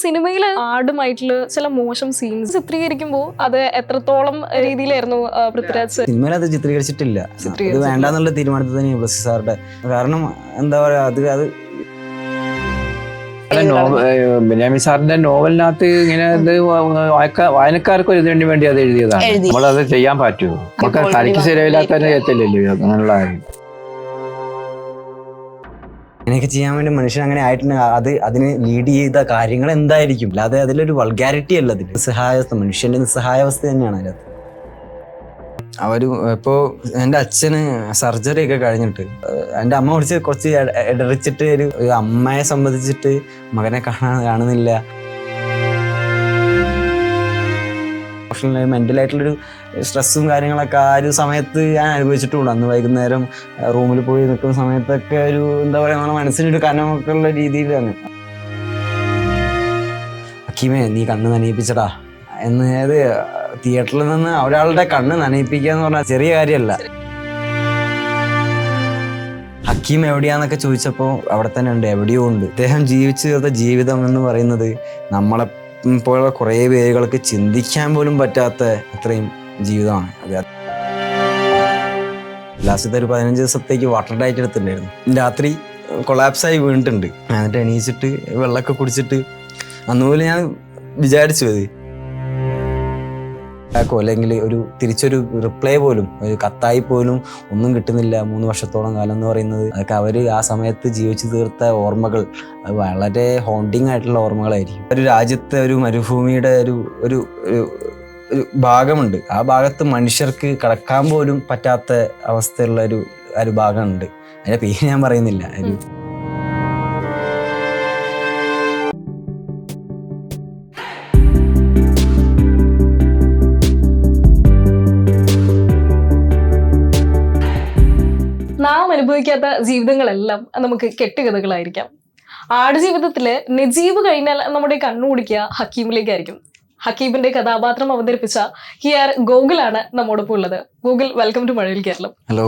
സിനിമയിൽ ആടുമായിട്ടുള്ള ചില മോശം സീൻസ് ചിത്രീകരിക്കുമ്പോൾ അത് എത്രത്തോളം രീതിയിലായിരുന്നു പൃഥ്വിരാജ് സിനിമയിൽ അത് ചിത്രീകരിച്ചിട്ടില്ല. അത് വേണ്ടെന്നുള്ള തീരുമാനത്തിൽ തന്നെ ബ്ലസ്സി സാറുടെ. കാരണം എന്താ പറയാ, അത് ബെന്യാമിൻ സാറിന്റെ നോവലിനകത്ത് ഇങ്ങനെ വായനക്കാർക്ക് ഒരു ഇതിനു വേണ്ടി അത് എഴുതിയതാണ്. നമ്മളത് ചെയ്യാൻ പറ്റുമോ? നമുക്ക് തനിക്ക് ശരിയില്ലാത്ത എത്തില്ലല്ലോ അങ്ങനെയുള്ള കാര്യം. അങ്ങനെയൊക്കെ ചെയ്യാൻ വേണ്ടി മനുഷ്യൻ അങ്ങനെ ആയിട്ടുണ്ട്. അതിന് ലീഡ് ചെയ്ത കാര്യങ്ങൾ എന്തായിരിക്കും? അല്ലാതെ അതിലൊരു വൾഗാരിറ്റി അല്ല, അതിൽ നിസ്സഹായാവസ്ഥ, മനുഷ്യന്റെ നിസ്സഹായാവസ്ഥ തന്നെയാണ് അതിനകത്ത്. ഇപ്പോൾ എൻ്റെ അച്ഛന് സർജറി ഒക്കെ കഴിഞ്ഞിട്ട് എൻ്റെ അമ്മ വിളിച്ച് കുറച്ച് ഇടറിച്ചിട്ട് ഒരു അമ്മയെ സംബന്ധിച്ചിട്ട് മകനെ കാണുന്നില്ല. മെൻ്റലായിട്ടുള്ളൊരു സ്ട്രെസ്സും കാര്യങ്ങളൊക്കെ ആ ഒരു സമയത്ത് ഞാൻ അനുഭവിച്ചിട്ടുണ്ട്. അന്ന് വൈകുന്നേരം റൂമിൽ പോയി നിൽക്കുന്ന സമയത്തൊക്കെ ഒരു എന്താ പറയുക, നമ്മുടെ മനസ്സിനൊരു കനമൊക്കെ ഉള്ള രീതിയിലാണ്. ഹക്കീമേ നീ കണ്ണ് നനയിപ്പിച്ചടാ എന്നത് തിയേറ്ററിൽ നിന്ന് ഒരാളുടെ കണ്ണ് നനയിപ്പിക്കുക എന്ന് പറഞ്ഞാൽ ചെറിയ കാര്യമല്ല. ഹക്കീം എവിടെയാന്നൊക്കെ ചോദിച്ചപ്പോൾ അവിടെ തന്നെ ഉണ്ട്, എവിടെയോ ഉണ്ട്. അദ്ദേഹം ജീവിച്ചു തീർത്ത ജീവിതം എന്ന് പറയുന്നത് നമ്മളെ പോലെ കുറേ പേരുകൾക്ക് ചിന്തിക്കാൻ പോലും പറ്റാത്ത അത്രയും ജീവിതമാണ് അത്. ലാസ്റ്റത്തെ ഒരു 15 ദിവസത്തേക്ക് വാട്ടർ ഡയറ്റ് എടുത്തിട്ടുണ്ടായിരുന്നു. രാത്രി കൊളാപ്സായി വീണിട്ടുണ്ട്. എന്നിട്ട് എണീച്ചിട്ട് വെള്ളമൊക്കെ കുടിച്ചിട്ട് അന്നുപോലെ ഞാൻ വിചാരിച്ചു അത് അല്ലെങ്കിൽ തിരിച്ചൊരു റിപ്ലൈ പോലും, ഒരു കത്തായി പോലും ഒന്നും കിട്ടുന്നില്ല. 3 വർഷത്തോളം കാലം എന്ന് പറയുന്നത് അതൊക്കെ അവർ ആ സമയത്ത് ജീവിച്ചു തീർത്ത ഓർമ്മകൾ, അത് വളരെ ഹോണ്ടിങ് ആയിട്ടുള്ള ഓർമ്മകളായിരിക്കും. ഒരു രാജ്യത്തെ ഒരു മരുഭൂമിയുടെ ഒരു ഭാഗമുണ്ട്. ആ ഭാഗത്ത് മനുഷ്യർക്ക് കടക്കാൻ പോലും പറ്റാത്ത അവസ്ഥയുള്ള ഒരു ഭാഗമുണ്ട്. അതിൻ്റെ പേര് ഞാൻ പറയുന്നില്ല. നാം അനുഭവിക്കാത്ത ജീവിതങ്ങളെല്ലാം നമുക്ക് കെട്ടുകഥകളായിരിക്കാം. ആടുജീവിതത്തില് നജീബ് കഴിഞ്ഞാൽ നമ്മുടെ കണ്ണുപിടിക്കുക ഹക്കീമിലേക്കായിരിക്കും. ഹക്കീമിന്റെ കഥാപാത്രം അവതരിപ്പിച്ച ഹിയർ ഗോകുലാണ് നമ്മോടൊപ്പം ഉള്ളത്. Google, welcome to Mazhavil Keralam. Hello.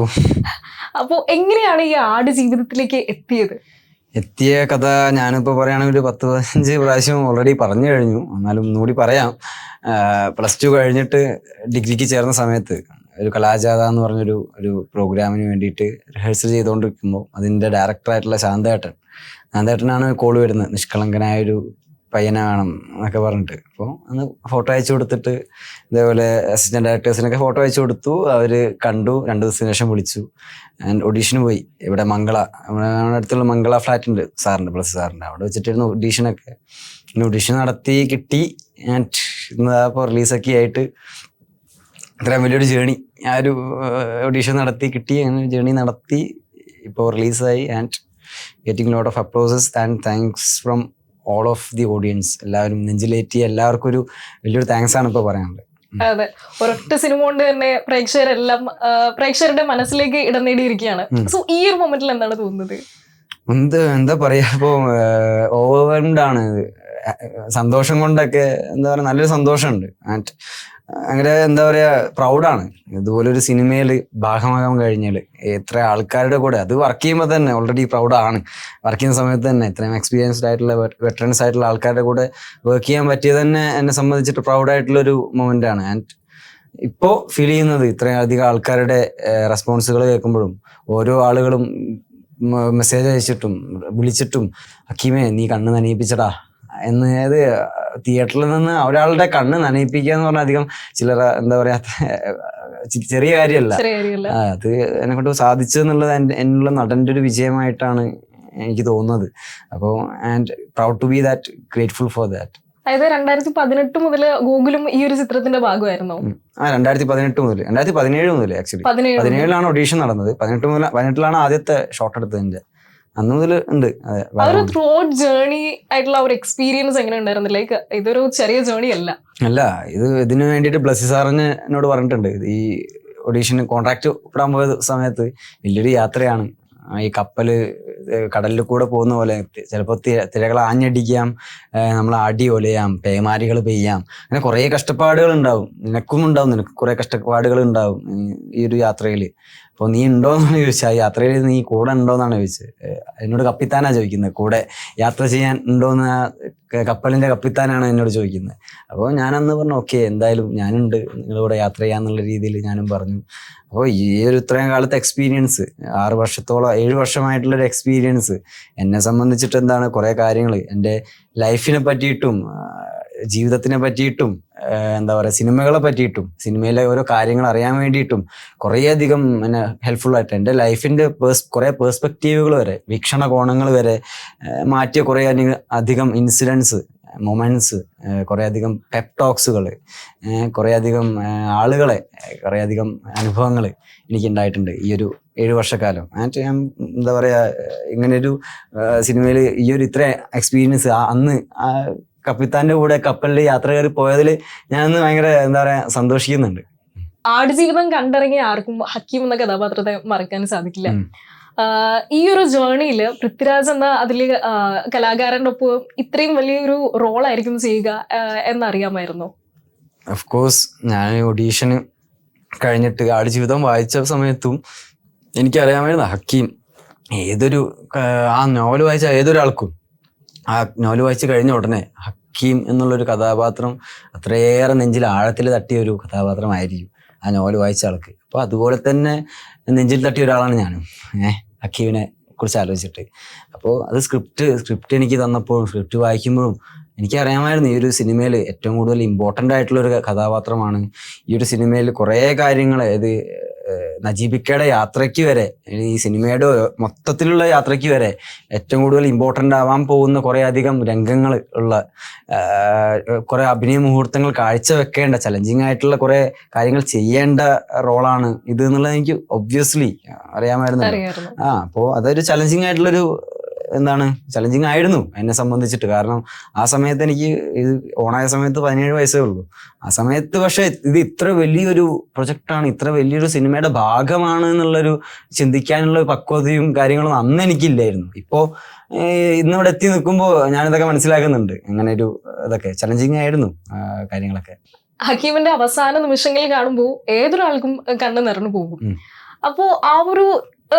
അപ്പോൾ എങ്ങനെയാണ് ഈ ആടുജീവിതത്തിലേക്ക് എത്തിയ കഥ ഞാനിപ്പോൾ പറയുകയാണെങ്കിൽ 10-15 പ്രാവശ്യം ഓൾറെഡി പറഞ്ഞു കഴിഞ്ഞു. എന്നാലും ഒന്നുകൂടി പറയാം. +2 കഴിഞ്ഞിട്ട് ഡിഗ്രിക്ക് ചേർന്ന സമയത്ത് ഒരു കലാജാഥ എന്ന് പറഞ്ഞൊരു പ്രോഗ്രാമിന് വേണ്ടിയിട്ട് റിഹേഴ്സൽ ചെയ്തുകൊണ്ടിരിക്കുമ്പോൾ അതിൻ്റെ ഡയറക്ടറായിട്ടുള്ള ശാന്തേട്ടനാണ് കോൾ വരുന്നത്. നിഷ്കളങ്കനായൊരു പയ്യനെ വേണം എന്നൊക്കെ പറഞ്ഞിട്ട്. അപ്പോൾ അന്ന് ഫോട്ടോ അയച്ചു കൊടുത്തിട്ട് ഇതേപോലെ അസിസ്റ്റന്റ് ഡയറക്ടേഴ്സിനൊക്കെ ഫോട്ടോ അയച്ചു കൊടുത്തു. അവർ കണ്ടു. 2 ദിവസത്തിന് ശേഷം വിളിച്ചു. ആൻഡ് ഓഡീഷന് പോയി. ഇവിടെ നമ്മുടെ അടുത്തുള്ള മംഗള ഫ്ലാറ്റ് ഉണ്ട് സാറിൻ്റെ, ബ്ലസ്സി സാറിൻ്റെ. അവിടെ വെച്ചിട്ടായിരുന്നു ഓഡീഷനൊക്കെ. ഓഡീഷൻ നടത്തി കിട്ടി. ആൻഡ് ഇപ്പോൾ റിലീസൊക്കെ ആയിട്ട് ഇത്രയും വലിയൊരു ജേണി, ആ ഒരു ഓഡീഷൻ നടത്തി കിട്ടി, അങ്ങനെ ജേണി നടത്തി ഇപ്പോൾ റിലീസായി. And getting lot of applauses and thanks from all of the audience. എല്ലാവരും നെഞ്ചിലേറ്റി എല്ലാവർക്കും ഒരു വലിയൊരു താങ്ക്സ് ആണ് ഇപ്പോൾ പറയാനുള്ളത്. അതെ, ഒരൊറ്റ സിനിമ കൊണ്ട് തന്നെ പ്രേക്ഷകരുടെ മനസ്സിലേക്ക് ഇടം നേടിയിരിക്കുകയാണ്. സോ ഈ ഒരു മൊമെന്റിൽ എന്താണ് തോന്നുന്നത്? എന്താ പറയാ, ഇപ്പോൾ ഓവർവെൽംഡ് ആണ്. സന്തോഷം കൊണ്ടൊക്കെ എന്താ പറയുക, നല്ലൊരു സന്തോഷമുണ്ട്. ആൻഡ് അങ്ങനെ എന്താ പറയുക, പ്രൗഡാണ് ഇതുപോലൊരു സിനിമയിൽ ഭാഗമാകാൻ കഴിഞ്ഞാൽ. എത്ര ആൾക്കാരുടെ കൂടെ അത് വർക്ക് ചെയ്യുമ്പോൾ തന്നെ ഓൾറെഡി പ്രൗഡാണ്. വർക്ക് ചെയ്യുന്ന സമയത്ത് തന്നെ ഇത്രയും എക്സ്പീരിയൻസ്ഡ് ആയിട്ടുള്ള വെറ്ററൻസ് ആയിട്ടുള്ള ആൾക്കാരുടെ കൂടെ വർക്ക് ചെയ്യാൻ പറ്റിയത് തന്നെ എന്നെ സംബന്ധിച്ചിട്ട് പ്രൗഡായിട്ടുള്ളൊരു മൊമെൻ്റാണ്. ആൻഡ് ഇപ്പോൾ ഫീൽ ചെയ്യുന്നത് ഇത്രയും അധികം ആൾക്കാരുടെ റെസ്പോൺസുകൾ കേൾക്കുമ്പോഴും ഓരോ ആളുകളും മെസ്സേജ് അയച്ചിട്ടും വിളിച്ചിട്ടും ഹക്കീമേ നീ കണ്ണ് നനയിപ്പിച്ചടാ എന്നത് തിയേറ്ററിൽ നിന്ന് ഒരാളുടെ കണ്ണ് നനയിപ്പിക്കുക എന്ന് പറഞ്ഞാൽ അധികം ചിലർ എന്താ പറയാ ചെറിയ കാര്യമല്ല. അത് എന്നെ കൊണ്ട് സാധിച്ചെന്നുള്ളത് എന്നുള്ള നടൻ്റെ ഒരു വിജയമായിട്ടാണ് എനിക്ക് തോന്നുന്നത്. അപ്പോൾ and proud to be that, grateful for that. അതായത് 2018 മുതൽ ഗൂഗിളും ഈ ഒരു ചിത്രത്തിന്റെ ഭാഗമായിരുന്നു. 2018 മുതൽ 2017 മുതൽ ആക്ച്വലി 17 ഓഡീഷൻ നടന്നത്. 18 ആദ്യത്തെ ഷോട്ട് എടുത്തതിന്റെ. അന്ന് മുതൽ ഉണ്ട്. ഒരു ത്രൂ ഔട്ട് ജേർണി ആയിട്ടുള്ള ഒരു എക്സ്പീരിയൻസ് എങ്ങനെ ഉണ്ടായിരുന്നു? ലൈക്ക് ഇതൊരു ചെറിയ ജേർണി അല്ല. ഇതിന് വേണ്ടിയിട്ട് ബ്ലസ്സി സാറിന് എന്നോട് പറഞ്ഞിട്ടുണ്ട്. ഈ ഓഡീഷന് കോൺട്രാക്ട് ഇടാൻ പോയ സമയത്ത് വലിയൊരു യാത്രയാണ്. ഈ കടലിൽ കൂടെ പോകുന്ന പോലെ ചിലപ്പോൾ തിരകൾ ആഞ്ഞടിക്കാം, നമ്മൾ അടി ഒലയാം, പേമാരികൾ പെയ്യാം, അങ്ങനെ കുറേ കഷ്ടപ്പാടുകൾ ഉണ്ടാവും. നിനക്ക് കുറേ കഷ്ടപ്പാടുകൾ ഉണ്ടാവും ഈ ഒരു യാത്രയിൽ. അപ്പോൾ നീ ഉണ്ടോയെന്നാണ് ചോദിച്ചത്. ആ യാത്രയിൽ നീ കൂടെ ഉണ്ടോയെന്നാണ് ചോദിച്ചത്. എന്നോട് കപ്പിത്താനാണ് ചോദിക്കുന്നത്, കൂടെ യാത്ര ചെയ്യാൻ ഉണ്ടോയെന്ന് കപ്പലിന്റെ കപ്പിത്താനാണ് എന്നോട് ചോദിക്കുന്നത്. അപ്പോൾ ഞാനന്ന് പറഞ്ഞു ഓക്കെ എന്തായാലും ഞാനുണ്ട് നിങ്ങളിവിടെ യാത്ര ചെയ്യാന്നുള്ള രീതിയിൽ ഞാനും പറഞ്ഞു. അപ്പോൾ ഈ ഒരു ഇത്രയും കാലത്തെ എക്സ്പീരിയൻസ് 7 വർഷമായിട്ടുള്ളൊരു എക്സ്പീരിയൻസ് എന്നെ സംബന്ധിച്ചിട്ട് എന്താണ് കുറേ കാര്യങ്ങൾ എൻ്റെ ലൈഫിനെ പറ്റിയിട്ടും ജീവിതത്തിനെ പറ്റിയിട്ടും എന്താ പറയുക സിനിമകളെ പറ്റിയിട്ടും സിനിമയിലെ ഓരോ കാര്യങ്ങൾ അറിയാൻ വേണ്ടിയിട്ടും കുറേയധികം എന്നെ ഹെൽപ്ഫുൾ ആയിട്ട് എൻ്റെ ലൈഫിൻ്റെ കുറേ പേഴ്സ്പെക്റ്റീവുകൾ വരെ വീക്ഷണകോണങ്ങൾ വരെ മാറ്റിയ കുറേ അധികം ഇൻസിഡൻസ് മൊമെന്റ്സ് കുറേയധികം പെപ് ടോക്സുകൾ കുറേയധികം ആളുകളെ കുറേയധികം അനുഭവങ്ങൾ എനിക്കുണ്ടായിട്ടുണ്ട് ഈ ഒരു 7 വർഷക്കാലം. ആൻഡ് ഞാൻ എന്താ പറയുക ഇങ്ങനെയൊരു സിനിമയിൽ ഈ ഒരു ഇത്ര എക്സ്പീരിയൻസ് അന്ന് കപ്പിത്താന്റെ കൂടെ കപ്പലിൽ യാത്ര കയറി പോയതിൽ ഞാനന്ന് ഭയങ്കര എന്താ പറയാ സന്തോഷിക്കുന്നുണ്ട്. ആടുജീവിതം കണ്ടിറങ്ങിയ ആർക്കും ഹക്കീം എന്ന കഥാപാത്രത്തെ മറക്കാൻ സാധിക്കില്ല. ഈ ഒരു ജേർണിയില് പൃഥ്വിരാജ് എന്ന അതില് കലാകാരന്റെ ഒപ്പം ഇത്രയും വലിയൊരു റോളായിരിക്കും ചെയ്യുക എന്നറിയാമായിരുന്നു? ഓഫ് കോഴ്സ് ഞാൻ ഓഡീഷന് കഴിഞ്ഞിട്ട് ആടുജീവിതം വായിച്ച സമയത്തും എനിക്കറിയാമായിരുന്നു ഹക്കീം ഏതൊരു ആ നോവൽ വായിച്ച ഏതൊരാൾക്കും ആ നോവൽ വായിച്ച് കഴിഞ്ഞ ഉടനെ ഹക്കീം എന്നുള്ളൊരു കഥാപാത്രം അത്രയേറെ നെഞ്ചിൽ ആഴത്തിൽ തട്ടിയ ഒരു കഥാപാത്രമായിരിക്കും ആ നോവൽ വായിച്ച ആൾക്ക്. അപ്പോൾ അതുപോലെ തന്നെ നെഞ്ചിൽ തട്ടിയ ഒരാളാണ് ഞാനും ഹക്കീമിനെ കുറിച്ച് ആലോചിച്ചിട്ട്. അപ്പോൾ അത് സ്ക്രിപ്റ്റ് എനിക്ക് തന്നപ്പോഴും സ്ക്രിപ്റ്റ് വായിക്കുമ്പോഴും എനിക്കറിയാമായിരുന്നു ഈ ഒരു സിനിമയിൽ ഏറ്റവും കൂടുതൽ ഇമ്പോർട്ടൻ്റ് ആയിട്ടുള്ളൊരു കഥാപാത്രമാണ്. ഈ ഒരു സിനിമയിൽ കുറേ കാര്യങ്ങൾ ഇത് നജീബിക്കയുടെ യാത്രയ്ക്ക് വരെ ഈ സിനിമയുടെ മൊത്തത്തിലുള്ള യാത്രയ്ക്ക് വരെ ഏറ്റവും കൂടുതൽ ഇമ്പോർട്ടൻ്റ് ആവാൻ പോകുന്ന കുറേ അധികം രംഗങ്ങൾ ഉള്ള കുറേ അഭിനയ മുഹൂർത്തങ്ങൾ കാഴ്ചവെക്കേണ്ട ചലഞ്ചിങ് ആയിട്ടുള്ള കുറേ കാര്യങ്ങൾ ചെയ്യേണ്ട റോളാണ് ഇത് എന്നുള്ളത് എനിക്ക് ഒബ്വിയസ്ലി അറിയാമായിരുന്നു. അപ്പോൾ അതൊരു ചലഞ്ചിങ് ആയിട്ടുള്ളൊരു ചലഞ്ചിങ് ആയിരുന്നു എന്നെ സംബന്ധിച്ചിട്ട്. കാരണം ആ സമയത്ത് എനിക്ക് ഇത് ഓണായ സമയത്ത് 17 വയസ്സേ ഉള്ളൂ. ആ സമയത്ത് പക്ഷെ ഇത് ഇത്ര വലിയൊരു പ്രൊജക്റ്റാണ്, ഇത്ര വലിയൊരു സിനിമയുടെ ഭാഗമാണ് എന്നുള്ളൊരു ചിന്തിക്കാനുള്ള പക്വതയും കാര്യങ്ങളും അന്ന് എനിക്കില്ലായിരുന്നു. ഇപ്പോൾ ഇന്നിവിടെ എത്തി നിൽക്കുമ്പോൾ ഞാനിതൊക്കെ മനസ്സിലാക്കുന്നുണ്ട്. അങ്ങനെ ഒരു ഇതൊക്കെ ചലഞ്ചിങ് ആയിരുന്നു കാര്യങ്ങളൊക്കെ. ഹക്കീമിന്റെ അവസാന നിമിഷങ്ങളിൽ കാണുമ്പോൾ ഏതൊരാൾക്കും കണ്ണ് നിറഞ്ഞു പോകും. അപ്പോ ആ ഒരു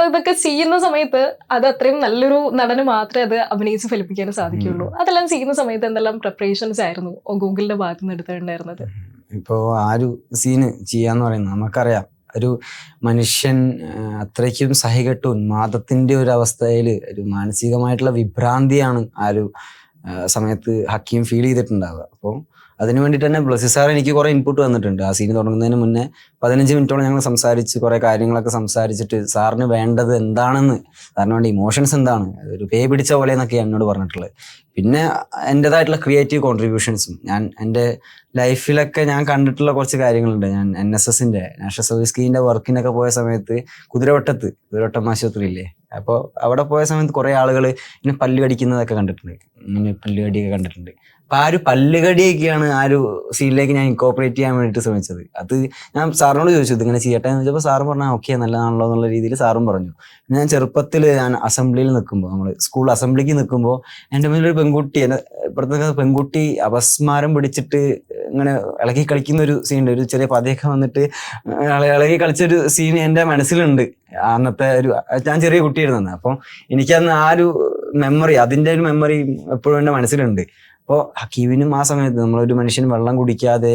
ഇതൊക്കെ ചെയ്യുന്ന സമയത്ത് അത് അത്രയും നല്ലൊരു നടന് മാത്രമേ അത് അഭിനയിച്ച് ഫലിപ്പിക്കാൻ സാധിക്കുള്ളൂ. അതെല്ലാം ചെയ്യുന്ന സമയത്ത് എന്തെല്ലാം പ്രിപ്പറേഷൻസ് ആയിരുന്നു ഗൂഗിളിന്റെ ഭാഗത്ത് നിന്ന് എടുത്തിട്ടുണ്ടായിരുന്നത്? ഇപ്പോൾ ആ ഒരു സീന് ചെയ്യാന്ന് പറയുന്നത് നമുക്കറിയാം, ഒരു മനുഷ്യൻ അത്രയ്ക്കും സഹികെട്ട് ഉന്മാദത്തിന്റെ ഒരു അവസ്ഥയിൽ ഒരു മാനസികമായിട്ടുള്ള വിഭ്രാന്തിയാണ് ആ ഒരു സമയത്ത് ഹക്കീം ഫീൽ ചെയ്തിട്ടുണ്ടാവുക. അപ്പോൾ അതിന് വേണ്ടിയിട്ട് തന്നെ ബ്ലസ്സി സാർ എനിക്ക് കുറേ ഇൻപുട്ട് വന്നിട്ടുണ്ട്. ആ സീൻ തുടങ്ങുന്നതിന് മുന്നേ 15 മിനിറ്റോളം ഞങ്ങൾ സംസാരിച്ച് കുറേ കാര്യങ്ങളൊക്കെ സംസാരിച്ചിട്ട് സാറിന് വേണ്ടത് എന്താണെന്ന്, സാറിന് വേണ്ട ഇമോഷൻസ് എന്താണ്, ഒരു പേ പിടിച്ച പോലെ എന്നൊക്കെയാണ് എന്നോട് പറഞ്ഞിട്ടുള്ളത്. പിന്നെ എൻ്റെതായിട്ടുള്ള ക്രിയേറ്റീവ് കോൺട്രിബ്യൂഷൻസും ഞാൻ എൻ്റെ ലൈഫിലൊക്കെ ഞാൻ കണ്ടിട്ടുള്ള കുറച്ച് കാര്യങ്ങളുണ്ട്. ഞാൻ NSSൻ്റെ നാഷണൽ സർവീസ് സ്കീമിൻ്റെ വർക്കിനൊക്കെ പോയ സമയത്ത് കുതിരവട്ടം ആശുപത്രിയില്ലേ, അപ്പോൾ അവിടെ പോയ സമയത്ത് കുറേ ആളുകൾ ഇങ്ങനെ പല്ല് കടിക്കുന്നതൊക്കെ കണ്ടിട്ടുണ്ട്, ഇങ്ങനെ പല്ലുകടിയൊക്കെ കണ്ടിട്ടുണ്ട്. അപ്പോൾ ആ ഒരു പല്ലുകടിയൊക്കെയാണ് ആ ഒരു സീനിലേക്ക് ഞാൻ ഇൻകോപ്പറേറ്റ് ചെയ്യാൻ വേണ്ടിയിട്ട് ശ്രമിച്ചത്. അത് ഞാൻ സാറിനോട് ചോദിച്ചു ഇങ്ങനെ ചെയ്യട്ടെ എന്ന് ചോദിച്ചപ്പോൾ സാറും പറഞ്ഞാൽ ഓക്കെ നല്ലതാണല്ലോ എന്നുള്ള രീതിയിൽ സാറും പറഞ്ഞു. ഞാൻ ചെറുപ്പത്തിൽ ഞാൻ അസംബ്ലിയിൽ നിൽക്കുമ്പോൾ, നമ്മൾ സ്കൂൾ അസംബ്ലിക്ക് നിൽക്കുമ്പോൾ എൻ്റെ മുന്നിലൊരു പെൺകുട്ടി, എൻ്റെ ഇപ്പുറത്തെ പെൺകുട്ടി അപസ്മാരം പിടിച്ചിട്ട് ഇങ്ങനെ ഇളകി കളിക്കുന്ന ഒരു സീനുണ്ട്. ഒരു ചെറിയ പതയൊക്കെ വന്നിട്ട് ഇളകി കളിച്ചൊരു സീൻ എൻ്റെ മനസ്സിലുണ്ട്. അന്നത്തെ ഞാൻ ചെറിയ കുട്ടിയായിരുന്നു. അപ്പം എനിക്കന്ന് ആ ഒരു മെമ്മറി, അതിൻ്റെ ഒരു മെമ്മറി എപ്പോഴും എൻ്റെ മനസ്സിലുണ്ട്. അപ്പോൾ ഹക്കീമിനും ആ സമയത്ത് നമ്മളൊരു മനുഷ്യൻ വെള്ളം കുടിക്കാതെ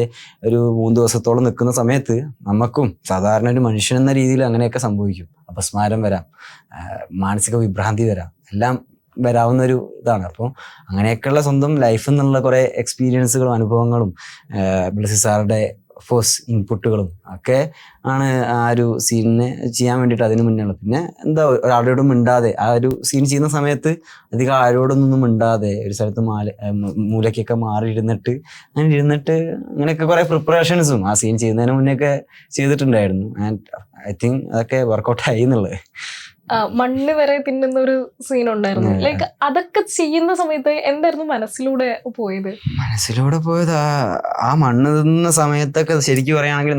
ഒരു 3 ദിവസത്തോളം നിൽക്കുന്ന സമയത്ത് നമുക്കും സാധാരണ ഒരു മനുഷ്യൻ എന്ന രീതിയിൽ അങ്ങനെയൊക്കെ സംഭവിക്കും. അപസ്മാരം വരാം, മാനസിക വിഭ്രാന്തി വരാം, എല്ലാം വരാവുന്ന ഒരു ഇതാണ്. അപ്പോൾ അങ്ങനെയൊക്കെയുള്ള സ്വന്തം ലൈഫിൽ നിന്നുള്ള കുറേ എക്സ്പീരിയൻസുകളും അനുഭവങ്ങളും ബ്ലസ്സി സാറുടെ ഫോഴ്സ് ഇൻപുട്ടുകളും ഒക്കെ ആണ് ആ ഒരു സീനിനെ ചെയ്യാൻ വേണ്ടിയിട്ട് അതിന് മുന്നേ. പിന്നെ ഒരാളോടും മിണ്ടാതെ ആ ഒരു സീൻ ചെയ്യുന്ന സമയത്ത് അധികം ആരോടൊന്നും മിണ്ടാതെ ഒരു സ്ഥലത്ത് മൂലക്കൊക്കെ മാറിയിരുന്നിട്ട് അങ്ങനെയൊക്കെ കുറേ പ്രിപ്പറേഷൻസും ആ സീൻ ചെയ്യുന്നതിന് മുന്നേ ഒക്കെ ചെയ്തിട്ടുണ്ടായിരുന്നു. ആൻഡ് ഐ തിങ്ക് അതൊക്കെ വർക്കൗട്ട് ആയി എന്നുള്ളത്. മണ്ണ് വരെ തിന്നുന്ന ഒരു സീൻ ഉണ്ടായിരുന്നു. ലൈക്ക് അതൊക്കെ ചെയ്യുന്ന സമയത്ത് എന്തായിരുന്നു മനസ്സിലൂടെ പോയത്? ആ മണ്ണ് തിന്നുന്ന സമയത്തൊക്കെ ശരിക്കും പറയുകയാണെങ്കിൽ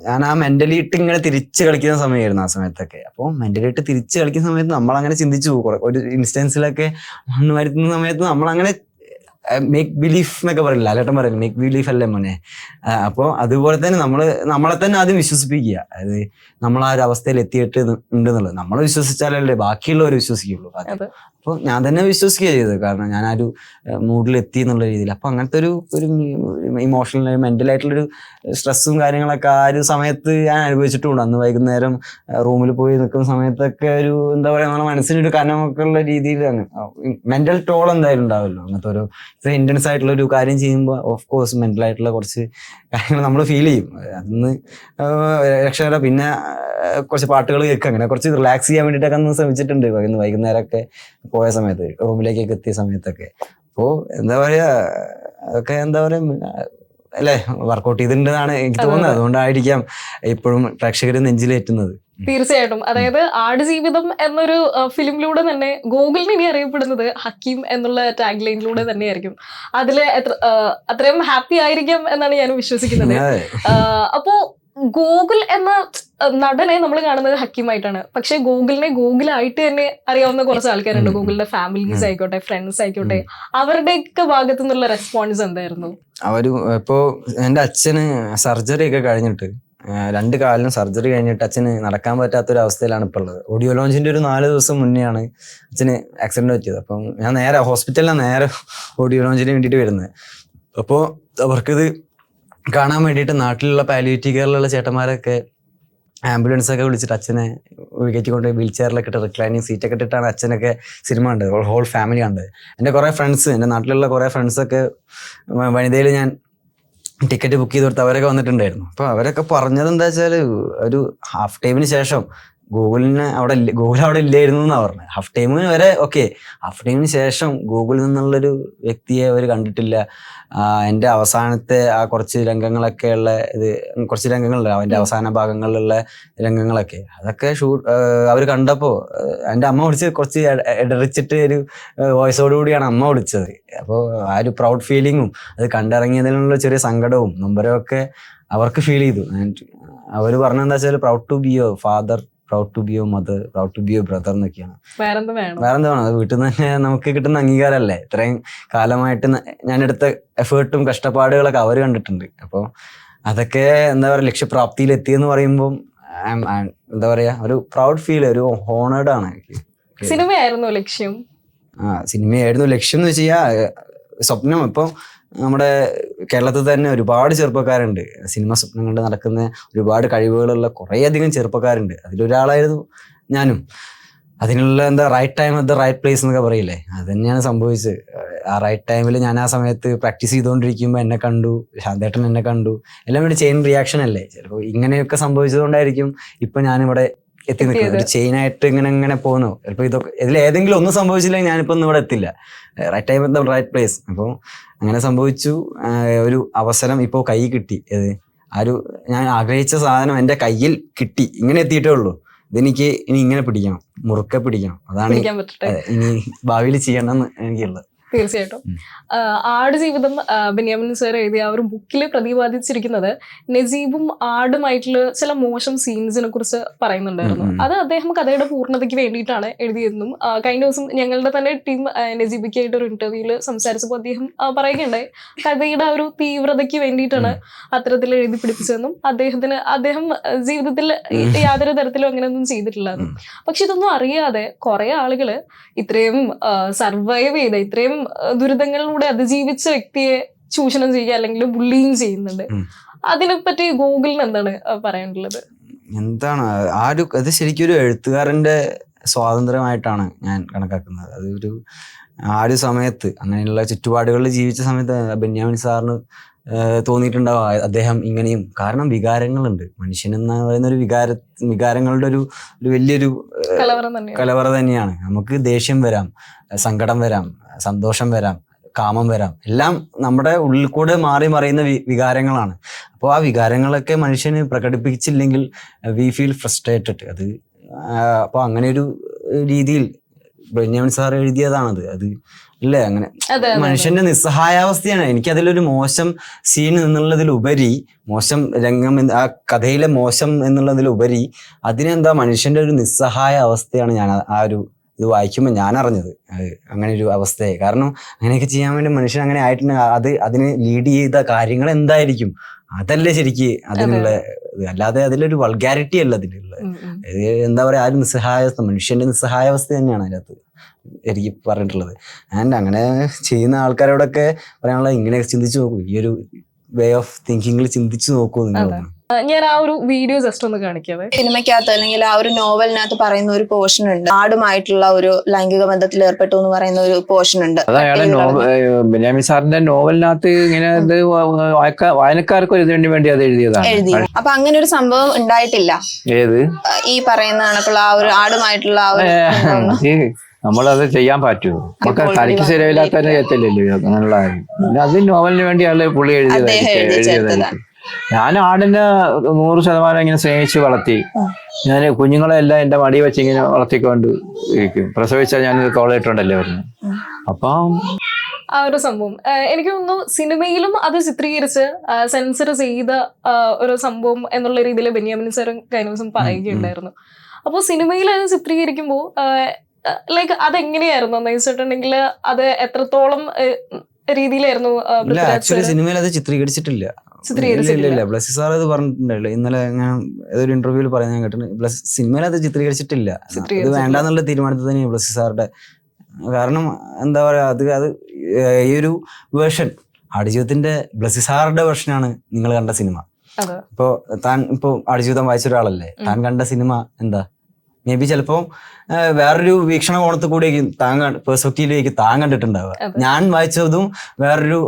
ഞാൻ ആ മെന്റലിയിട്ട് ഇങ്ങനെ തിരിച്ച് കളിക്കുന്ന സമയമായിരുന്നു ആ സമയത്തൊക്കെ. അപ്പോൾ മെന്റലിയിട്ട് തിരിച്ച് കളിക്കുന്ന സമയത്ത് നമ്മളങ്ങനെ ചിന്തിച്ചു പോകും. ഒരു ഇൻസ്റ്റൻസിലൊക്കെ മണ്ണ് വരുത്തുന്ന സമയത്ത് നമ്മളങ്ങനെ മേക്ക് ബിലീഫ് എന്നൊക്കെ പറയില്ല, ലാലേട്ടൻ പറയില്ല മേക്ക് ബിലീഫ് അല്ലേ മോനെ. അപ്പോൾ അതുപോലെ തന്നെ നമ്മളെ തന്നെ ആദ്യം വിശ്വസിപ്പിക്കുക. നമ്മൾ ആ ഒരു അവസ്ഥയിൽ എത്തിയിട്ട് ഉണ്ട് എന്നുള്ളത് നമ്മൾ വിശ്വസിച്ചാലല്ലേ ബാക്കിയുള്ളവർ വിശ്വസിക്കുള്ളൂ. അപ്പോൾ ഞാൻ തന്നെ വിശ്വസിക്കുക ചെയ്തത്, കാരണം ഞാൻ ആ ഒരു മൂഡിൽ എത്തി എന്നുള്ള രീതിയിൽ. അപ്പോൾ അങ്ങനത്തെ ഒരു ഇമോഷണൽ മെൻ്റലായിട്ടുള്ളൊരു സ്ട്രെസ്സും കാര്യങ്ങളൊക്കെ ആ ഒരു സമയത്ത് ഞാൻ അനുഭവിച്ചിട്ടുണ്ട്. അന്ന് വൈകുന്നേരം റൂമിൽ പോയി നിൽക്കുന്ന സമയത്തൊക്കെ ഒരു എന്താ പറയുക, നമ്മുടെ മനസ്സിനൊരു കനമൊക്കെ ഉള്ള രീതിയിൽ മെൻ്റൽ ടോൾ എന്തായാലും ഉണ്ടാവുമല്ലോ. അങ്ങനത്തെ ഒരു ഇത്ര ഇൻറ്റൻസ് ആയിട്ടുള്ള ഒരു കാര്യം ചെയ്യുമ്പോൾ ഓഫ് കോഴ്സ് മെൻ്റലായിട്ടുള്ള കുറച്ച് കാര്യങ്ങൾ നമ്മൾ ഫീൽ ചെയ്യും. അന്ന് രക്ഷകര പിന്നെ കുറച്ച് പാട്ടുകൾ കേൾക്കുക, അങ്ങനെ കുറച്ച് റിലാക്സ് ചെയ്യാൻ വേണ്ടിയിട്ടൊക്കെ ഒന്ന് ശ്രമിച്ചിട്ടുണ്ട് വൈകുന്നേരമൊക്കെ പോയ സമയത്ത്, റൂമിലേക്കൊക്കെ എത്തിയ സമയത്തൊക്കെ. അപ്പോൾ എന്താ പറയുക, അതൊക്കെ എന്താ പറയുക അല്ലേ, വർക്കൗട്ട് ചെയ്തിട്ടുണ്ടെന്നാണ് എനിക്ക് തോന്നുന്നത്. അതുകൊണ്ടായിരിക്കാം ഇപ്പോഴും പ്രേക്ഷകർ നെഞ്ചിലേറ്റുന്നത്. തീർച്ചയായിട്ടും. അതായത് ആടുജീവിതം എന്നൊരു ഫിലിമിലൂടെ തന്നെ ഗോകുലിന് ഇനി അറിയപ്പെടുന്നത് ഹക്കീം എന്നുള്ള ടാഗ് ലൈനിലൂടെ തന്നെയായിരിക്കും. അതില് അത്രയും ഹാപ്പി ആയിരിക്കാം എന്നാണ് ഞാൻ വിശ്വസിക്കുന്നത്. അപ്പോ ഗോകുൽ എന്ന നടനെ നമ്മൾ കാണുന്നത് ഹക്കീമായിട്ടാണ്. പക്ഷെ ഗോകുലിനെ ഗോകുലായിട്ട് തന്നെ അറിയാവുന്ന കുറച്ച് ആൾക്കാരുണ്ട്. ഗോകുലിന്റെ ഫാമിലീസ് ആയിക്കോട്ടെ, ഫ്രണ്ട്സ് ആയിക്കോട്ടെ, അവരുടെയൊക്കെ ഭാഗത്തു നിന്നുള്ള റെസ്പോൺസ് എന്തായിരുന്നു? ഇപ്പോ എൻ്റെ അച്ഛന് സർജറി ഒക്കെ കഴിഞ്ഞിട്ട് 2 കാലിനും സർജറി കഴിഞ്ഞിട്ട് അച്ഛന് നടക്കാൻ പറ്റാത്തൊരവസ്ഥയിലാണ് ഇപ്പോൾ ഉള്ളത്. ഓഡിയോ ലോഞ്ചിന്റെ ഒരു 4 ദിവസം മുന്നെയാണ് അച്ഛന് ആക്സിഡന്റ് പറ്റിയത്. അപ്പം ഞാൻ ഹോസ്പിറ്റലിലാണ് ഓഡിയോ ലോഞ്ചിന് വേണ്ടിയിട്ട് വരുന്നത്. അപ്പോൾ അവർക്കിത് കാണാൻ വേണ്ടിയിട്ട് നാട്ടിലുള്ള പാലിയേറ്റീവ് കെയറിലുള്ള ചേട്ടന്മാരൊക്കെ ആംബുലൻസ് ഒക്കെ വിളിച്ചിട്ട് അച്ഛനെ കയറ്റിക്കൊണ്ട് വീൽ ചെയറിലൊക്കെ ഇട്ട് റിക്ലൈനിങ് സീറ്റൊക്കെ ഇട്ടിട്ടാണ് അച്ഛനൊക്കെ സിനിമ കണ്ടത്. ഹോൾ ഫാമിലി കണ്ടത്. എൻ്റെ കുറേ ഫ്രണ്ട്സ്, എൻ്റെ നാട്ടിലുള്ള കുറേ ഫ്രണ്ട്സൊക്കെ വനിതയിൽ ഞാൻ ടിക്കറ്റ് ബുക്ക് ചെയ്ത് കൊടുത്ത് അവരൊക്കെ വന്നിട്ടുണ്ടായിരുന്നു. അപ്പോൾ അവരൊക്കെ പറഞ്ഞത് എന്താ വെച്ചാൽ, ഒരു ഹാഫ് ടൈമിന് ശേഷം ഗൂഗിൾ അവിടെ ഇല്ലായിരുന്നു എന്നാണ് പറഞ്ഞത്. ഹാഫ് ടൈമിന് വരെ ഓക്കെ, ഹാഫ് ടൈമിന് ശേഷം ഗൂഗിളിൽ നിന്നുള്ളൊരു വ്യക്തിയെ അവർ കണ്ടിട്ടില്ല. എൻ്റെ അവസാനത്തെ ആ കുറച്ച് രംഗങ്ങളൊക്കെയുള്ള കുറച്ച് രംഗങ്ങളുണ്ട്, അവൻ്റെ അവസാന ഭാഗങ്ങളിലുള്ള രംഗങ്ങളൊക്കെ, അതൊക്കെ അവർ കണ്ടപ്പോൾ എൻ്റെ അമ്മ വിളിച്ച് കുറച്ച് ഇടറിച്ചിട്ട് ഒരു വോയിസോടുകൂടിയാണ് അമ്മ വിളിച്ചത്. അപ്പോൾ ആ ഒരു പ്രൗഡ് ഫീലിങ്ങും അത് കണ്ടിറങ്ങിയതിനുള്ള ചെറിയ സങ്കടവും നൊമ്പരമൊക്കെ അവർക്ക് ഫീൽ ചെയ്തു. അവർ പറഞ്ഞെന്താ വെച്ചാൽ, proud to be your father, proud to be your mother, proud to be your brother എന്നൊക്കെയാണ്. വേറെന്താ വേണം, അത് വീട്ടിൽ നിന്ന് തന്നെ നമുക്ക് കിട്ടുന്ന അംഗീകാരമല്ലേ. ഇത്രയും കാലമായിട്ട് ഞാനെടുത്ത എഫേർട്ടും കഷ്ടപ്പാടുകളൊക്കെ അവർ കണ്ടിട്ടുണ്ട്. അപ്പോൾ അതൊക്കെ എന്താ പറയുക, ലക്ഷ്യപ്രാപ്തിയിൽ എത്തിയെന്ന് പറയുമ്പോൾ എന്താ പറയാ, ഒരു പ്രൗഡ് ഫീൽ, ഒരു ഹോണേർഡ് ആണ്. സിനിമയായിരുന്നു ലക്ഷ്യം? സിനിമയായിരുന്നു ലക്ഷ്യം എന്ന് വെച്ച് കഴിഞ്ഞാൽ സ്വപ്നം. ഇപ്പം നമ്മുടെ കേരളത്തിൽ തന്നെ ഒരുപാട് ചെറുപ്പക്കാരുണ്ട്, സിനിമ സ്വപ്നം കണ്ട് നടക്കുന്ന ഒരുപാട് കഴിവുകളുള്ള കുറേയധികം ചെറുപ്പക്കാരുണ്ട്. അതിലൊരാളായിരുന്നു ഞാനും. അതിനുള്ള right time at the right place എന്നൊക്കെ പറയില്ലേ, അത് തന്നെയാണ് സംഭവിച്ചത്. ആ റൈറ്റ് ടൈമിൽ ഞാൻ ആ സമയത്ത് പ്രാക്ടീസ് ചെയ്തുകൊണ്ടിരിക്കുമ്പോൾ എന്നെ കണ്ടു, ശാന്തേട്ടൻ എന്നെ കണ്ടു. എല്ലാം വേണ്ടി ചെയിൻ റിയാക്ഷൻ അല്ലേ. ചിലപ്പോൾ ഇങ്ങനെയൊക്കെ സംഭവിച്ചതുകൊണ്ടായിരിക്കും ഇപ്പം ഞാനിവിടെ എത്തി നിൽക്കുന്നത്. ഒരു ചെയിനായിട്ട് ഇങ്ങനെ പോകുന്നു. ചിലപ്പോൾ ഇതൊക്കെ ഇതിലേതെങ്കിലും ഒന്നും സംഭവിച്ചില്ലെങ്കിൽ ഞാനിപ്പോൾ ഒന്നും ഇവിടെ എത്തില്ല. Right time at the right place. അപ്പോൾ അങ്ങനെ സംഭവിച്ചു. ഒരു അവസരം ഇപ്പോൾ കൈ കിട്ടി. ഞാൻ ആഗ്രഹിച്ച സാധനം എൻ്റെ കയ്യിൽ കിട്ടി. ഇങ്ങനെ എത്തിയിട്ടേ ഉള്ളൂ. ഇതെനിക്ക് ഇനി ഇങ്ങനെ പിടിക്കണം, മുറുക്കെ പിടിക്കണം. അതാണ് ഇനി ഭാവിയിൽ ചെയ്യണമെന്ന് എനിക്കുള്ളത്. തീർച്ചയായിട്ടും. ആടുജീവിതം ബെന്യാമിൻ സർ എഴുതിയ ആ ഒരു ബുക്കിൽ പ്രതിപാദിച്ചിരിക്കുന്നത് നജീബും ആടുമായിട്ടുള്ള ചില മോശം സീൻസിനെ കുറിച്ച് പറയുന്നുണ്ടായിരുന്നു. അത് അദ്ദേഹം കഥയുടെ പൂർണ്ണതയ്ക്ക് വേണ്ടിയിട്ടാണ് എഴുതിയതെന്നും കഴിഞ്ഞ ദിവസം ഞങ്ങളുടെ തന്നെ ടീം നജീബിക്കായിട്ട് ഒരു ഇന്റർവ്യൂവിൽ സംസാരിച്ചപ്പോൾ അദ്ദേഹം പറയുകയുണ്ടായി, കഥയുടെ ആ ഒരു തീവ്രതയ്ക്ക് വേണ്ടിയിട്ടാണ് അത്തരത്തിൽ എഴുതി പിടിപ്പിച്ചതെന്നും അദ്ദേഹം ജീവിതത്തിൽ യാതൊരു തരത്തിലും അങ്ങനെയൊന്നും ചെയ്തിട്ടില്ലായിരുന്നു. പക്ഷെ ഇതൊന്നും അറിയാതെ കുറെ ആളുകള് ഇത്രയും സർവൈവ് ചെയ്ത, ഇത്രയും ദുരിതങ്ങളിലൂടെ അതിജീവിച്ച വ്യക്തിയെ ചൂഷണം ചെയ്യുക അല്ലെങ്കിൽ ബുള്ളിങ് ചെയ്യുന്നുണ്ട്. അതിനെപ്പറ്റി ഗൂഗിളിന് എന്താണ് പറയാനുള്ളത്? അത് ശരിക്കും ഒരു എഴുത്തുകാരന്റെ സ്വാതന്ത്ര്യമായിട്ടാണ് ഞാൻ കണക്കാക്കുന്നത്. അതൊരു ആ ഒരു സമയത്ത് അങ്ങനെയുള്ള ചുറ്റുപാടുകളിൽ ജീവിച്ച സമയത്ത് ബെന്യാമിൻ സാറിന് തോന്നിയിട്ടുണ്ടാവും അദ്ദേഹം ഇങ്ങനെയും. കാരണം വികാരങ്ങളുണ്ട്. മനുഷ്യൻ എന്ന് പറയുന്ന ഒരു വികാരങ്ങളുടെ ഒരു വലിയൊരു കലവറ തന്നെയാണ്. നമുക്ക് ദേഷ്യം വരാം, സങ്കടം വരാം, സന്തോഷം വരാം, കാമം വരാം. എല്ലാം നമ്മുടെ ഉള്ളിൽ കൂടെ മാറി മറിയുന്ന വികാരങ്ങളാണ്. അപ്പോൾ ആ വികാരങ്ങളൊക്കെ മനുഷ്യന് പ്രകടിപ്പിച്ചില്ലെങ്കിൽ വി ഫീൽ ഫ്രസ്ട്രേറ്റഡ്. അപ്പോൾ അങ്ങനെ ഒരു രീതിയിൽ ബെന്യാമിൻ സാർ എഴുതിയതാണത്. അത് ഇല്ലേ, അങ്ങനെ മനുഷ്യന്റെ നിസ്സഹായാവസ്ഥയാണ്. എനിക്കതിലൊരു മോശം സീൻ എന്നുള്ളതിലുപരി, മോശം രംഗം, ആ കഥയിലെ മോശം എന്നുള്ളതിലുപരി അതിനെന്താ മനുഷ്യന്റെ ഒരു നിസ്സഹായ അവസ്ഥയാണ് ഞാൻ ആ ഒരു ഇത് വായിക്കുമ്പോൾ ഞാൻ അറിഞ്ഞത് അങ്ങനെ ഒരു അവസ്ഥയായി. കാരണം അങ്ങനെയൊക്കെ ചെയ്യാൻ വേണ്ടി മനുഷ്യൻ അങ്ങനെ ആയിട്ടുണ്ടെങ്കിൽ അതിന് ലീഡ് ചെയ്ത കാര്യങ്ങൾ എന്തായിരിക്കും, അതല്ലേ ശരിക്ക് അതിനുള്ള ഇത്. അല്ലാതെ അതിലൊരു വൾഗാരിറ്റി അല്ല അതിലുള്ള. എന്താ പറയാ, ആ ഒരു നിസ്സഹായാവസ്ഥ, മനുഷ്യന്റെ നിസ്സഹായാവസ്ഥ തന്നെയാണ് അതിനകത്ത് എനിക്ക് പറഞ്ഞിട്ടുള്ളത്. ആൻഡ് അങ്ങനെ ചെയ്യുന്ന ആൾക്കാരോടൊക്കെ പറയാനുള്ളത്, ഇങ്ങനെയൊക്കെ ചിന്തിച്ചു നോക്കൂ, ഈ ഒരു വേ ഓഫ് തിങ്കിങ്ങിൽ ചിന്തിച്ചു നോക്കൂ നിങ്ങൾ. ഞാൻ ആ ഒരു വീഡിയോ ജസ്റ്റ് ഒന്ന് കാണിക്കാതെ. സിനിമയ്ക്കകത്ത് അല്ലെങ്കിൽ ആ ഒരു നോവലിനകത്ത് പറയുന്ന ഒരു പോർഷൻ ഉണ്ട്, ആടുമായിട്ടുള്ള ഒരു ലൈംഗിക ബന്ധത്തിൽ ഏർപ്പെട്ടു എന്ന് പറയുന്ന ഒരു പോർഷൻ ഉണ്ട്. അത് അയാളെ ബെന്യാമിൻ സാറിന്റെ നോവലിനകത്ത് ഇങ്ങനെ ഇത് വായനക്കാർക്ക് ഒരു ഇതിനു വേണ്ടി അത് എഴുതി. അപ്പൊ അങ്ങനെ ഒരു സംഭവം ഉണ്ടായിട്ടില്ല. ഏത് ഈ പറയുന്ന കണക്കുള്ള ആ ഒരു ആടുമായിട്ടുള്ള ആ ഒരു നമ്മളത് ചെയ്യാൻ പറ്റുമോ? നമുക്ക് തനിക്ക് ശരിയില്ലാത്ത ചെയ്യത്തില്ലല്ലോ അങ്ങനെയുള്ള. അത് നോവലിന് വേണ്ടി അയാള് പുള്ളി എഴുതിയതായിരിക്കും. ഞാൻ ആടിനെ 100% ഇങ്ങനെ സ്നേഹിച്ച് വളർത്തി. ഞാൻ കുഞ്ഞുങ്ങളെല്ലാം എന്റെ മടി വെച്ച് ഇങ്ങനെ വളർത്തിക്കൊണ്ട് ഇരിക്കും. പ്രസവിച്ചാൽ ഞാൻ തോളയിട്ടുണ്ടല്ലേ വരുന്നത്. അപ്പം ആ ഒരു സംഭവം എനിക്ക് തോന്നുന്നു സിനിമയിലും അത് ചിത്രീകരിച്ച് സെൻസർ ചെയ്ത ഒരു സംഭവം എന്നുള്ള രീതിയിൽ ബെന്യാമിൻ സാറും കഴിഞ്ഞ ദിവസം പറയുകയുണ്ടായിരുന്നു. അപ്പോൾ സിനിമയിൽ അത് ചിത്രീകരിക്കുമ്പോൾ ലൈക്ക് അതെങ്ങനെയായിരുന്നു എന്ന് വെച്ചിട്ടുണ്ടെങ്കിൽ അത് എത്രത്തോളം രീതിയിലായിരുന്നു? ആക്ച്വലി സിനിമയിൽ അത് ചിത്രീകരിച്ചിട്ടില്ല. ബ്ലസ്സി സാർ അത് പറഞ്ഞിട്ടുണ്ടല്ലോ ഇന്നലെ. ഞാൻ ഏതൊരു ഇന്റർവ്യൂവിൽ പറയാൻ കേട്ടിട്ടുണ്ട്, സിനിമയിൽ അത് ചിത്രീകരിച്ചിട്ടില്ല. ഇത് വേണ്ടാന്നുള്ള തീരുമാനത്തിൽ തന്നെയാണ് ബ്ലസ്സി സാറുടെ. കാരണം എന്താ പറയാ, അത് ഈ ഒരു വേർഷൻ ആടുജീവിതത്തിന്റെ ബ്ലസ്സി സാറുടെ വേർഷനാണ് നിങ്ങൾ കണ്ട സിനിമ. ഇപ്പൊ ആടുജീവിതം വായിച്ച ഒരാളല്ലേ, താൻ കണ്ട സിനിമ എന്താ? മേ ബി ചിലപ്പോ വേറൊരു വീക്ഷണ കോണത്തിൽ കൂടി പെർസ്പെക്റ്റീവിലേക്ക് താൻ കണ്ടിട്ടുണ്ടാവുക. ഞാൻ വായിച്ചതും വേറൊരു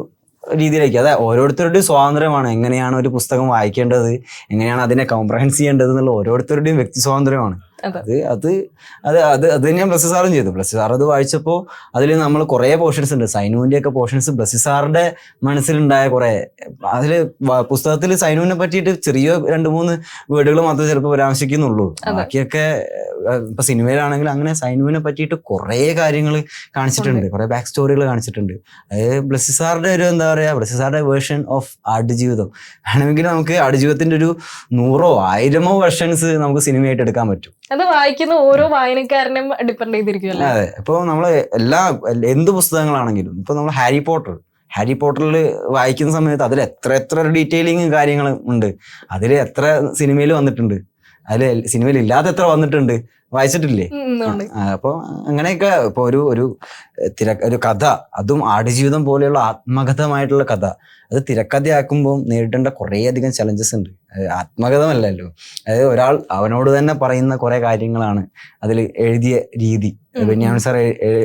രീതിയിലേക്ക്. അതെ, ഓരോരുത്തരുടെയും സ്വാതന്ത്ര്യമാണ് എങ്ങനെയാണ് ഒരു പുസ്തകം വായിക്കേണ്ടത്, എങ്ങനെയാണ് അതിനെ കോംപ്രഹെൻസ് ചെയ്യേണ്ടത് എന്നുള്ള ഓരോരുത്തരുടെയും വ്യക്തി സ്വാതന്ത്ര്യമാണ്. അത് തന്നെയാണ് ബ്ലസ്സി സാറും ചെയ്തു. ബ്ലസ്സി സാർ അത് വായിച്ചപ്പോൾ അതിൽ നമ്മൾ കുറേ പോർഷൻസ് ഉണ്ട്, സൈനുവിന്റെ ഒക്കെ പോർഷൻസ് ബ്ലസ്സി സാറിന്റെ മനസ്സിലുണ്ടായ കുറെ. അതിൽ പുസ്തകത്തിൽ സൈനുവിനെ പറ്റിയിട്ട് ചെറിയ 2-3 വേർഡുകൾ മാത്രമേ ചിലപ്പോൾ പരാമർശിക്കുന്നുള്ളൂ. ബാക്കിയൊക്കെ ഇപ്പൊ സിനിമയിലാണെങ്കിൽ അങ്ങനെ സൈനുവിനെ പറ്റിയിട്ട് കുറേ കാര്യങ്ങൾ കാണിച്ചിട്ടുണ്ട്, കുറെ ബാക്ക് സ്റ്റോറികൾ കാണിച്ചിട്ടുണ്ട്. അത് ബ്ലസ്സി സാറിന്റെ ഒരു എന്താ പറയാ, ബ്ലസ്സി സാറിന്റെ വേർഷൻ ഓഫ് ആടുജീവിതം. വേണമെങ്കിൽ നമുക്ക് ആടുജീവിതത്തിന്റെ ഒരു 100-ഓ 1000-ഓ വെർഷൻസ് നമുക്ക് സിനിമയായിട്ട് എടുക്കാൻ പറ്റും. അത് വായിക്കുന്ന ഓരോ വായനക്കാരനും ഡിപ്പെൻഡ് ചെയ്തിരിക്കുമല്ലോ. അതെ, ഇപ്പൊ നമ്മള് എന്ത് പുസ്തകങ്ങളാണെങ്കിലും, ഇപ്പൊ നമ്മൾ ഹാരി പോട്ടറിൽ വായിക്കുന്ന സമയത്ത് അതിൽ എത്ര ഡീറ്റെയിലിങ് കാര്യങ്ങൾ ഉണ്ട്. അതിൽ എത്ര സിനിമയിൽ വന്നിട്ടുണ്ട്, അതിൽ സിനിമയിൽ ഇല്ലാതെ എത്ര വന്നിട്ടുണ്ട്, വായിച്ചിട്ടില്ലേ? അപ്പൊ അങ്ങനെയൊക്കെ ഇപ്പൊ ഒരു കഥ, അതും ആടുജീവിതം പോലെയുള്ള ആത്മകഥമായിട്ടുള്ള കഥ, അത് തിരക്കഥയാക്കുമ്പോൾ നേരിടേണ്ട കുറേ അധികം ചലഞ്ചസ് ഉണ്ട്. ആത്മകഥമല്ലല്ലോ, അതായത് ഒരാൾ അവനോട് തന്നെ പറയുന്ന കുറെ കാര്യങ്ങളാണ് അതിൽ എഴുതിയ രീതി. ബെന്യാമിൻ സാർ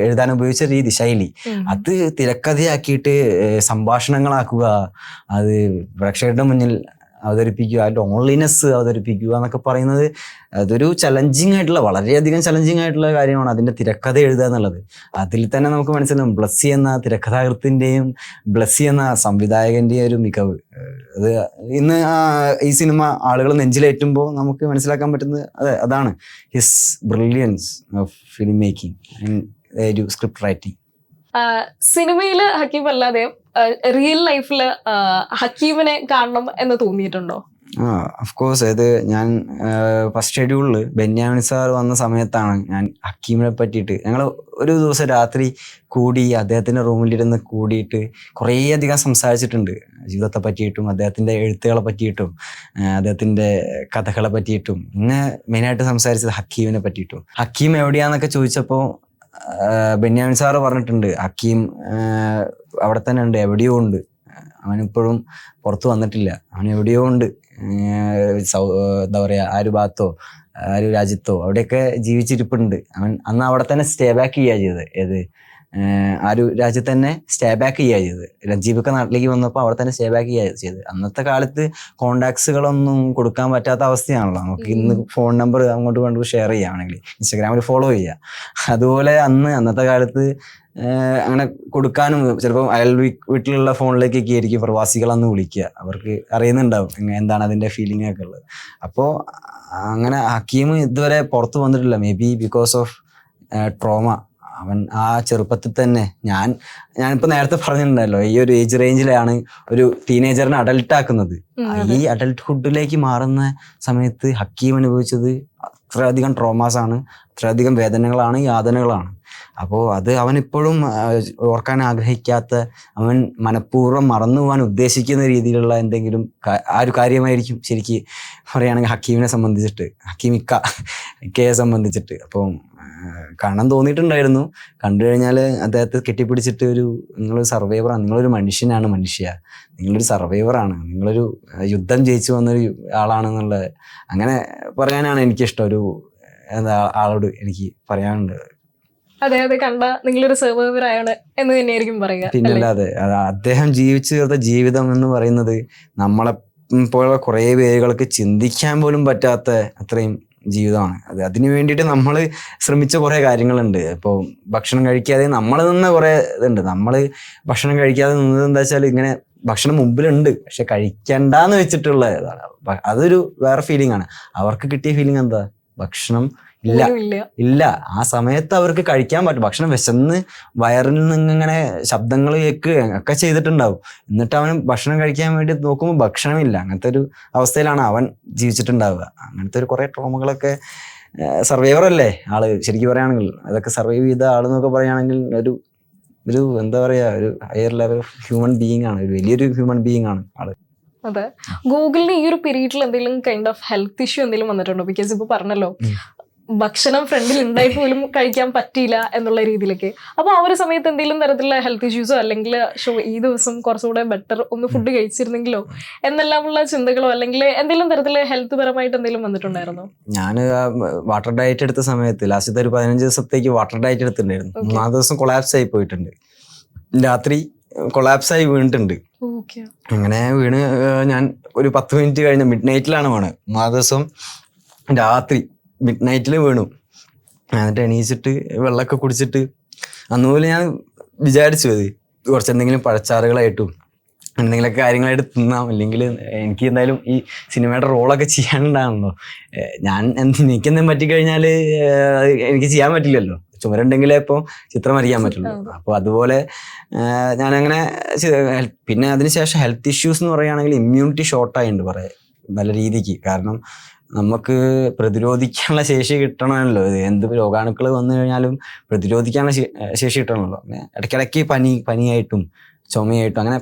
എഴുതാൻ ഉപയോഗിച്ച രീതി, ശൈലി, അത് തിരക്കഥയാക്കിയിട്ട് സംഭാഷണങ്ങളാക്കുക, അത് പ്രേക്ഷകരുടെ മുന്നിൽ അവതരിപ്പിക്കുക, അതിൻ്റെ ഓൺലിനെസ് അവതരിപ്പിക്കുക എന്നൊക്കെ പറയുന്നത് അതൊരു ചലഞ്ചിങ് ആയിട്ടുള്ള, വളരെയധികം ചലഞ്ചിങ് ആയിട്ടുള്ള കാര്യമാണ് അതിൻ്റെ തിരക്കഥ എഴുതുക എന്നുള്ളത്. അതിൽ തന്നെ നമുക്ക് മനസ്സിലാവും ബ്ലസ്സി എന്ന തിരക്കഥാകൃത്തിൻ്റെയും ബ്ലസ്സി എന്ന സംവിധായകൻ്റെയും ഒരു മികവ്. അത് ഇന്ന് ഈ സിനിമ ആളുകൾ നെഞ്ചിലേറ്റുമ്പോൾ നമുക്ക് മനസ്സിലാക്കാൻ പറ്റുന്നത് അതാണ് his brilliance of film making and ഒരു സ്ക്രിപ്റ്റ് റൈറ്റിംഗ്. സിനിമയില് ഹക്കീം അല്ലാതെ റിയൽ ലൈഫില് ഹക്കീമിനെ കാണണം എന്ന് തോന്നിയിട്ടുണ്ടോ? Of course. അത് ഞാൻ ഫസ്റ്റ് ഷെഡ്യൂളിൽ ബെന്യാമിൻ സാർ വന്ന സമയത്താണ് ഞാൻ ഹക്കീമിനെ പറ്റിയിട്ട്, ഞങ്ങൾ ഒരു ദിവസം രാത്രി കൂടി അദ്ദേഹത്തിൻ്റെ റൂമിലിരുന്ന് കൂടിയിട്ട് കുറേയധികം സംസാരിച്ചിട്ടുണ്ട്. ജീവിതത്തെ പറ്റിയിട്ടും അദ്ദേഹത്തിൻ്റെ എഴുത്തുകളെ പറ്റിയിട്ടും അദ്ദേഹത്തിൻ്റെ കഥകളെ പറ്റിയിട്ടും. പിന്നെ മെയിനായിട്ട് സംസാരിച്ചത് ഹക്കീമിനെ പറ്റിയിട്ടും. ഹക്കീം എവിടെയാന്നൊക്കെ ചോദിച്ചപ്പോൾ ബെന്യാമിൻ സാറ് പറഞ്ഞിട്ടുണ്ട്, ഹക്കീം അവിടെ തന്നെ ഉണ്ട്, എവിടെയോ ഉണ്ട്, അവനിപ്പോഴും പുറത്ത് വന്നിട്ടില്ല, അവൻ എവിടെയോ ഉണ്ട്, എന്താ പറയുക, ആ ഒരു ഭാഗത്തോ ആ ഒരു രാജ്യത്തോ അവിടെയൊക്കെ ജീവിച്ചിരിപ്പുണ്ട്. അവൻ അന്ന് അവിടെ തന്നെ സ്റ്റേ ബാക്ക് ചെയ്യുക ചെയ്തത്. ഏത് ആ ഒരു രാജ്യത്ത് തന്നെ സ്റ്റേ ബാക്ക് ചെയ്യുക ചെയ്തത്. രഞ്ജീബൊക്കെ നാട്ടിലേക്ക് വന്നപ്പോൾ അവിടെ തന്നെ സ്റ്റേ ബാക്ക് ചെയ്യുക ചെയ്തത്. അന്നത്തെ കാലത്ത് കോണ്ടാക്ട്സുകളൊന്നും കൊടുക്കാൻ പറ്റാത്ത അവസ്ഥയാണല്ലോ. നമുക്ക് ഇന്ന് ഫോൺ നമ്പർ അങ്ങോട്ട് ഷെയർ ചെയ്യുകയാണെങ്കിൽ ഇൻസ്റ്റാഗ്രാമിൽ ഫോളോ ചെയ്യുക. അതുപോലെ അന്നത്തെ കാലത്ത് അങ്ങനെ കൊടുക്കാനും ചിലപ്പോൾ വീട്ടിലുള്ള ഫോണിലേക്കൊക്കെ ആയിരിക്കും പ്രവാസികളന്ന് വിളിക്കുക. അവർക്ക് അറിയുന്നുണ്ടാവും എന്താണ് അതിൻ്റെ ഫീലിംഗ് ഒക്കെ ഉള്ളത്. അപ്പോൾ അങ്ങനെ ഹക്കീം ഇതുവരെ പുറത്ത് വന്നിട്ടില്ല. May be because of trauma. അവൻ ആ ചെറുപ്പത്തിൽ തന്നെ ഞാനിപ്പോൾ നേരത്തെ പറഞ്ഞിട്ടുണ്ടല്ലോ, ഈ ഒരു ഏജ് റേഞ്ചിലാണ് ഒരു ടീനേജറിനെ അഡൽട്ട് ആക്കുന്നത്. ഈ അഡൽട്ട്ഹുഡിലേക്ക് മാറുന്ന സമയത്ത് ഹക്കീം അനുഭവിച്ചത് അത്രയധികം ട്രോമാസാണ്, അത്രയധികം വേദനകളാണ്, യാതനകളാണ്. അപ്പോൾ അത് അവനിപ്പോഴും ഓർക്കാൻ ആഗ്രഹിക്കാത്ത, അവൻ മനഃപൂർവ്വം മറന്നു പോകാൻ ഉദ്ദേശിക്കുന്ന രീതിയിലുള്ള എന്തെങ്കിലും ആ ഒരു കാര്യമായിരിക്കും ശരിക്ക് പറയുകയാണെങ്കിൽ ഹക്കീമിനെ സംബന്ധിച്ചിട്ട്, ഇക്കയെ സംബന്ധിച്ചിട്ട്. അപ്പോൾ കാണാൻ തോന്നിയിട്ടുണ്ടായിരുന്നു. കണ്ടു കഴിഞ്ഞാൽ അദ്ദേഹത്തെ കെട്ടിപ്പിടിച്ചിട്ട് നിങ്ങളൊരു സർവൈവറാണ്, നിങ്ങളൊരു മനുഷ്യനാണ്, നിങ്ങളൊരു സർവൈവറാണ്, നിങ്ങളൊരു യുദ്ധം ജയിച്ചു വന്നൊരു ആളാണെന്നുള്ള അങ്ങനെ പറയാനാണ് എനിക്കിഷ്ടം. ആളോട് എനിക്ക് പറയാനുണ്ട്. അതെ കണ്ട നിങ്ങളൊരു സർവൈവർ ആണ് എന്ന് തന്നെയായിരിക്കും പറയുക. പിന്നല്ലാതെ അദ്ദേഹം ജീവിച്ചു തീർത്ത ജീവിതം എന്ന് പറയുന്നത് നമ്മളെ പോലെ കുറേ പേരുകൾക്ക് ചിന്തിക്കാൻ പോലും പറ്റാത്ത അത്രയും ജീവിതമാണ്. അതിനു വേണ്ടിയിട്ട് നമ്മൾ ശ്രമിച്ച കുറേ കാര്യങ്ങളുണ്ട്. ഇപ്പോൾ ഭക്ഷണം കഴിക്കാതെ നമ്മൾ നിന്ന കുറേ ഇതുണ്ട്. നമ്മൾ ഭക്ഷണം കഴിക്കാതെ നിന്നത് എന്താ വെച്ചാൽ ഇങ്ങനെ ഭക്ഷണം മുമ്പിലുണ്ട്, പക്ഷെ കഴിക്കണ്ടെന്ന് വെച്ചിട്ടുള്ള ഇതാണ്. അതൊരു വേറെ ഫീലിംഗ് ആണ്. അവർക്ക് കിട്ടിയ ഫീലിംഗ് എന്താ? ഭക്ഷണം ഇല്ല. ആ സമയത്ത് അവർക്ക് കഴിക്കാൻ പറ്റും. ഭക്ഷണം വിശന്ന് വയറിൽ നിന്ന് ഇങ്ങനെ ശബ്ദങ്ങൾ ഒക്കെ ചെയ്തിട്ടുണ്ടാവും. എന്നിട്ട് അവൻ ഭക്ഷണം കഴിക്കാൻ വേണ്ടി നോക്കുമ്പോൾ ഭക്ഷണമില്ല. അങ്ങനത്തെ ഒരു അവസ്ഥയിലാണ് അവൻ ജീവിച്ചിട്ടുണ്ടാവുക. അങ്ങനത്തെ ഒരു കുറേ ട്രോമകളൊക്കെ സർവൈവർ അല്ലേ ആള്, ശരിക്കും പറയുകയാണെങ്കിൽ. അതൊക്കെ സർവൈവ് ചെയ്ത ആളെന്നൊക്കെ പറയുകയാണെങ്കിൽ ഒരു എന്താ പറയാ, ഒരു ഹയർ ലെവൽ ഹ്യൂമൻ ബീയിങ് ആണ്, ഒരു വലിയൊരു ഹ്യൂമൻ ബീയിങ് ആണ് ആള്. അതെ. ഗൂഗിളിന് ഈ ഒരു പീരീഡിൽ എന്തെങ്കിലും കൈൻഡ് ഓഫ് ഹെൽത്ത് ഇഷ്യൂ എന്തെങ്കിലും വന്നിട്ടുണ്ടോ? ബിക്കോസ് ഇപ്പൊ പറഞ്ഞല്ലോ ഭക്ഷണം ഫ്രണ്ടിൽ ഉണ്ടായിട്ട് പോലും കഴിക്കാൻ പറ്റിയില്ല എന്നുള്ള രീതിയിലേക്ക്. അപ്പൊ ആ ഒരു സമയത്ത് എന്തെങ്കിലും തരത്തിലുള്ള ഹെൽത്ത് ഇഷ്യൂസോ അല്ലെങ്കിൽ ഈ ദിവസം കുറച്ചുകൂടെ ബെറ്റർ ഒന്ന് ഫുഡ് കഴിച്ചിരുന്നെങ്കിലോ എന്നെല്ലാമുള്ള ചിന്തകളോ അല്ലെങ്കിൽ എന്തെങ്കിലും തരത്തിലുള്ള ഹെൽത്ത് പരമായിട്ട് എന്തെങ്കിലും വന്നിട്ടുണ്ടായിരുന്നോ? ഞാൻ വാട്ടർ ഡയറ്റ് എടുത്ത സമയത്ത് ലാസ്റ്റത്തെ ഒരു 15 ദിവസത്തേക്ക് വാട്ടർ ഡയറ്റ് എടുത്തിട്ടുണ്ടായിരുന്നു. 3 ദിവസം കൊളാപ്സ് ആയി പോയിട്ടുണ്ട്. രാത്രി കൊളാപ്സ് ആയി വീണിട്ടുണ്ട്. അങ്ങനെ വീണ് ഞാൻ ഒരു 10 മിനിറ്റ് കഴിഞ്ഞ മിഡ് നൈറ്റിലാണ് വീണ്. 3 ദിവസം രാത്രി മിഡ് നൈറ്റിൽ വീണു. എന്നിട്ട് എണീച്ചിട്ട് വെള്ളമൊക്കെ കുടിച്ചിട്ട് അന്നുപോലെ ഞാൻ വിചാരിച്ചു കുറച്ച് എന്തെങ്കിലും പഴച്ചാറുകളായിട്ടും എന്തെങ്കിലുമൊക്കെ കാര്യങ്ങളായിട്ട് തിന്നാം, അല്ലെങ്കിൽ എനിക്ക് എന്തായാലും ഈ സിനിമയുടെ റോളൊക്കെ ചെയ്യാനുണ്ടാണല്ലോ. എനിക്കെന്തെങ്കിലും പറ്റിക്കഴിഞ്ഞാൽ എനിക്ക് ചെയ്യാൻ പറ്റില്ലല്ലോ, ചുമരുണ്ടെങ്കിലേ ഇപ്പോൾ ചിത്രം വരയ്ക്കാൻ പറ്റുള്ളൂ. അപ്പോൾ അതുപോലെ ഞാനങ്ങനെ പിന്നെ അതിനുശേഷം ഹെൽത്ത് ഇഷ്യൂസ് എന്ന് പറയുകയാണെങ്കിൽ ഇമ്മ്യൂണിറ്റി ഷോർട്ടായിട്ടുണ്ട് പറയാം നല്ല രീതിക്ക്. കാരണം നമുക്ക് പ്രതിരോധിക്കാനുള്ള ശേഷി കിട്ടണമല്ലോ. എന്ത് രോഗാണുക്കൾ വന്നു കഴിഞ്ഞാലും പ്രതിരോധിക്കാനുള്ള ശേഷി കിട്ടണമല്ലോ. ഇടയ്ക്കിടയ്ക്ക് പനിയായിട്ടും ചുമയായിട്ടും അങ്ങനെ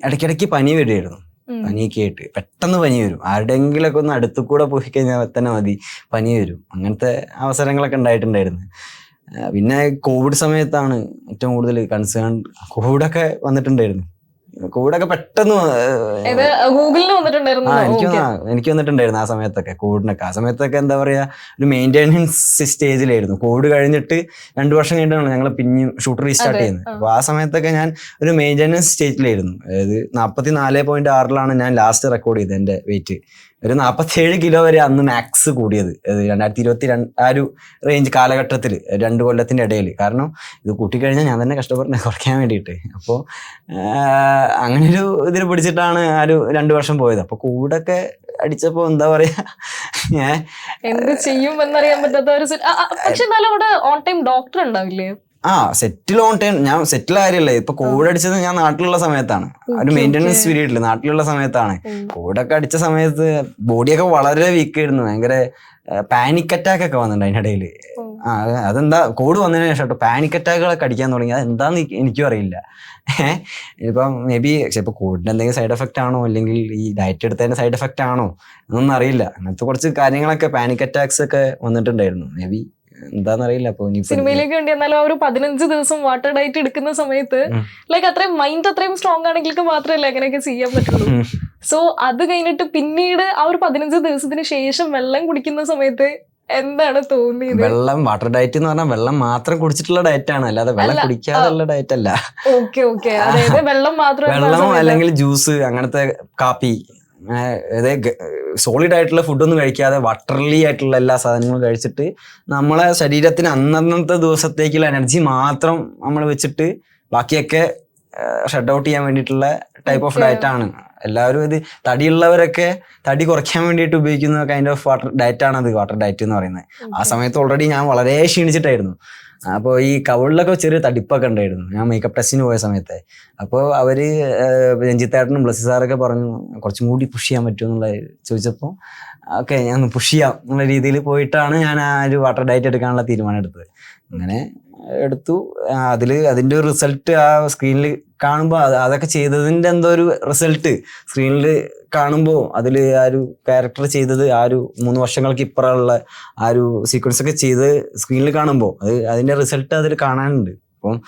ഇടയ്ക്കിടയ്ക്ക് പനി വരുമായിരുന്നു. പനിയൊക്കെ ആയിട്ട് പെട്ടെന്ന് പനി വരും. ആരുടെയെങ്കിലൊക്കെ ഒന്ന് അടുത്തു കൂടെ പോയി കഴിഞ്ഞാൽ തന്നെ മതി പനി വരും. അങ്ങനത്തെ അവസരങ്ങളൊക്കെ ഉണ്ടായിട്ടുണ്ടായിരുന്നു. പിന്നെ കോവിഡ് സമയത്താണ് ഏറ്റവും കൂടുതൽ കൺസേൺ. കോവിഡൊക്കെ വന്നിട്ടുണ്ടായിരുന്നു. കോവിഡൊക്കെ പെട്ടെന്ന് ഗൂഗിളിൽ വന്നിട്ടുണ്ടായിരുന്നു. എനിക്ക് വന്നിട്ടുണ്ടായിരുന്നു ആ സമയത്തൊക്കെ. കോവിഡിനൊക്കെ ആ സമയത്തൊക്കെ എന്താ പറയാ, ഒരു മെയിൻ്റെനൻസ് സ്റ്റേജിലായിരുന്നു. കോവിഡ് കഴിഞ്ഞിട്ട് 2 വർഷം കഴിഞ്ഞിട്ടാണ് ഞങ്ങൾ പിന്നെയും ഷൂട്ട് റീസ്റ്റാർട്ട് ചെയ്യുന്നത്. അപ്പോൾ ആ സമയത്തൊക്കെ ഞാൻ ഒരു മെയിൻ്റെനൻസ് സ്റ്റേജിലായിരുന്നു. അതായത് 44.6 ഞാൻ ലാസ്റ്റ് റെക്കോർഡ് ചെയ്തത്. എൻ്റെ വെയിറ്റ് ഒരു 47 കിലോ വരെ അന്ന് മാക്സ് കൂടിയത് 2022 ആ ഒരു റേഞ്ച് കാലഘട്ടത്തിൽ, 2 കൊല്ലത്തിൻ്റെ ഇടയിൽ. കാരണം ഇത് കൂട്ടിക്കഴിഞ്ഞാൽ ഞാൻ തന്നെ കഷ്ടപ്പെടുന്നത് കുറയ്ക്കാൻ വേണ്ടിയിട്ട്. അപ്പോൾ അങ്ങനൊരു ഇതിൽ പിടിച്ചിട്ടാണ് ആ ഒരു 2 വർഷം പോയത്. അപ്പോൾ കോവിഡൊക്കെ അടിച്ചപ്പോൾ എന്താ പറയാ, എന്ത് ചെയ്യും എന്നറിയാൻ പറ്റാത്ത ഒരു. പക്ഷെ എന്നാലും അവിടെ ഓൺ ടൈം ഡോക്ടർ ഉണ്ടാവില്ലേ? സെറ്റിൽ ഓൺ ടൈം. ഞാൻ സെറ്റിൽ കാര്യമല്ലേ. ഇപ്പൊ കോവിഡ് അടിച്ചത് ഞാൻ നാട്ടിലുള്ള സമയത്താണ്. ഒരു മെയിൻ്റെനൻസ് പീരീഡില് നാട്ടിലുള്ള സമയത്താണ്. കോവിഡൊക്കെ അടിച്ച സമയത്ത് ബോഡിയൊക്കെ വളരെ വീക്ക് ആയിരുന്നു. ഭയങ്കര പാനിക് അറ്റാക്ക് ഒക്കെ വന്നിട്ടുണ്ട് അതിനിടയിൽ. അതെന്താ കോവിഡ് വന്നതിന് ശേഷം കേട്ടോ പാനിക് അറ്റാക്കുകളൊക്കെ അടിക്കാൻ തുടങ്ങി. അതെന്താന്ന് എനിക്കും അറിയില്ല. ഇപ്പം മേ ബി ചിലപ്പോൾ കോവിഡിന് എന്തെങ്കിലും സൈഡ് എഫക്റ്റ് ആണോ, അല്ലെങ്കിൽ ഈ ഡയറ്റ് എടുത്തതിന്റെ സൈഡ് എഫക്റ്റ് ആണോ എന്നൊന്നും അറിയില്ല. അങ്ങനത്തെ കുറച്ച് കാര്യങ്ങളൊക്കെ പാനിക് അറ്റാക്സ് ഒക്കെ വന്നിട്ടുണ്ടായിരുന്നു. മേ ബി എന്താന്നറിയില്ല. അപ്പൊ സിനിമയിലേക്ക് വേണ്ടി എന്നാലും ആ ഒരു 15 ദിവസം വാട്ടർ ഡയറ്റ് എടുക്കുന്ന സമയത്ത് ലൈക്ക് അത്രയും മൈൻഡ് അത്രയും സ്ട്രോങ് ആണെങ്കിലും മാത്രമല്ല അങ്ങനെയൊക്കെ ചെയ്യാൻ പറ്റുള്ളൂ. സോ അത് കഴിഞ്ഞിട്ട് പിന്നീട് ആ ഒരു 15 ദിവസത്തിന് ശേഷം വെള്ളം കുടിക്കുന്ന സമയത്ത് എന്താണ് തോന്നിയത്? വെള്ളം വാട്ടർ ഡയറ്റ് എന്ന് പറഞ്ഞാൽ വെള്ളം മാത്രം കുടിച്ചിട്ടുള്ള ഡയറ്റ് ആണ്, അല്ലാതെ വെള്ളം കുടിക്കാതുള്ള ഡയറ്റ് അല്ല. ഓക്കെ അതായത് വെള്ളം മാത്രം, വെള്ളമോ അല്ലെങ്കിൽ ജ്യൂസ് അങ്ങനത്തെ കാപ്പി, അതായത് സോളിഡ് ആയിട്ടുള്ള ഫുഡൊന്നും കഴിക്കാതെ വാട്ടർലി ആയിട്ടുള്ള എല്ലാ സാധനങ്ങളും കഴിച്ചിട്ട് നമ്മളെ ശരീരത്തിന് അന്നത്തെ ദിവസത്തേക്കുള്ള എനർജി മാത്രം നമ്മൾ വെച്ചിട്ട് ബാക്കിയൊക്കെ ഷട്ട് ഔട്ട് ചെയ്യാൻ വേണ്ടിയിട്ടുള്ള ടൈപ്പ് ഓഫ് ഡയറ്റ് ആണ്. എല്ലാവരും ഇത് തടിയുള്ളവരൊക്കെ തടി കുറയ്ക്കാൻ വേണ്ടിയിട്ട് ഉപയോഗിക്കുന്ന കൈൻഡ് ഓഫ് ഡയറ്റ് ആണ് അത്, വാട്ടർ ഡയറ്റ് എന്ന് പറയുന്നത്. ആ സമയത്ത് ഓൾറെഡി ഞാൻ വളരെ ക്ഷീണിച്ചിട്ടായിരുന്നു. അപ്പോൾ ഈ കവിളിലൊക്കെ ചെറിയ തടിപ്പൊക്കെ ഉണ്ടായിരുന്നു ഞാൻ മേക്കപ്പ് ടെസ്റ്റിന് പോയ സമയത്ത്. അപ്പോൾ അവര് രഞ്ജിത്തേട്ടനും ബ്ലസ്സി സാറൊക്കെ പറഞ്ഞു കുറച്ചും കൂടി പുഷ് ചെയ്യാൻ പറ്റുമോ എന്നുള്ള ചോദിച്ചപ്പോൾ ഓക്കെ ഞാൻ പുഷ് ചെയ്യാം എന്നുള്ള രീതിയിൽ പോയിട്ടാണ് ഞാൻ ആ ഒരു വാട്ടർ ഡയറ്റ് എടുക്കാനുള്ള തീരുമാനം എടുത്തത്. അങ്ങനെ എടുത്തു. അതിൻ്റെ ഒരു റിസൾട്ട് ആ സ്ക്രീനിൽ കാണുമ്പോൾ അതൊക്കെ ചെയ്തതിൻ്റെ എന്തോ ഒരു റിസൾട്ട് സ്ക്രീനിൽ കാണുമ്പോൾ അതിൽ ആ ഒരു ക്യാരക്ടർ ചെയ്തത് ആ ഒരു 3 വർഷങ്ങൾക്ക് ഇപ്പുറമുള്ള ആ ഒരു സീക്വൻസ് ഒക്കെ ചെയ്ത് സ്ക്രീനിൽ കാണുമ്പോൾ അതിൻ്റെ റിസൾട്ട് അതിൽ കാണാനുണ്ട്. അപ്പം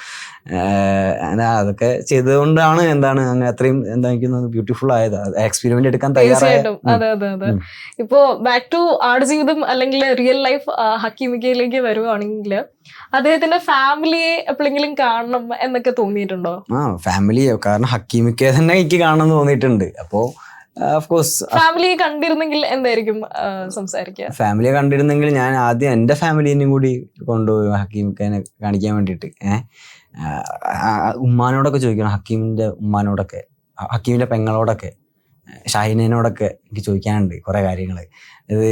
അതൊക്കെ ചെയ്തുകൊണ്ടാണ് എന്താണ് അങ്ങനെ അത്രയും എന്താ ബ്യൂട്ടിഫുൾ ആയത്. എക്സ്പെരിമെന്റ് എടുക്കാൻ തയ്യാറായ. അതെ അതെ അതെ. ഇപ്പോ ബാക്ക് ടു ആടുജീവിതം അല്ലെങ്കിൽ റിയൽ ലൈഫ് ഹക്കീമിക്കയിലേക്ക് വരുവാണെങ്കിൽ അദ്ദേഹത്തിന്റെ ഫാമിലിയെ എപ്പോഴെങ്കിലും കാണണം എന്നൊക്കെ തോന്നിയിട്ടുണ്ടോ? ഫാമിലിയോ? കാരണം ഹക്കീമിക്ക തന്നെ എനിക്ക് കാണണം തോന്നിയിട്ടുണ്ട്. അപ്പോ ഫാമിലിയെ കണ്ടിരുന്നെങ്കിൽ എന്തായിരിക്കും സംസാരിക്കുക? ഫാമിലിയെ കണ്ടിരുന്നെങ്കിൽ ഞാൻ ആദ്യം എൻ്റെ ഫാമിലിനെയും കൂടി കൊണ്ടുപോയി ഹക്കീമിക്കനെ കാണിക്കാൻ വേണ്ടിയിട്ട്. ഉമ്മാനോടൊക്കെ ചോദിക്കണം, ഹക്കീമിൻ്റെ ഉമ്മാനോടൊക്കെ, ഹക്കീമിൻ്റെ പെങ്ങളോടൊക്കെ, ഷാഹിനോടൊക്കെ എനിക്ക് ചോദിക്കാനുണ്ട് കുറേ കാര്യങ്ങൾ. ഇത്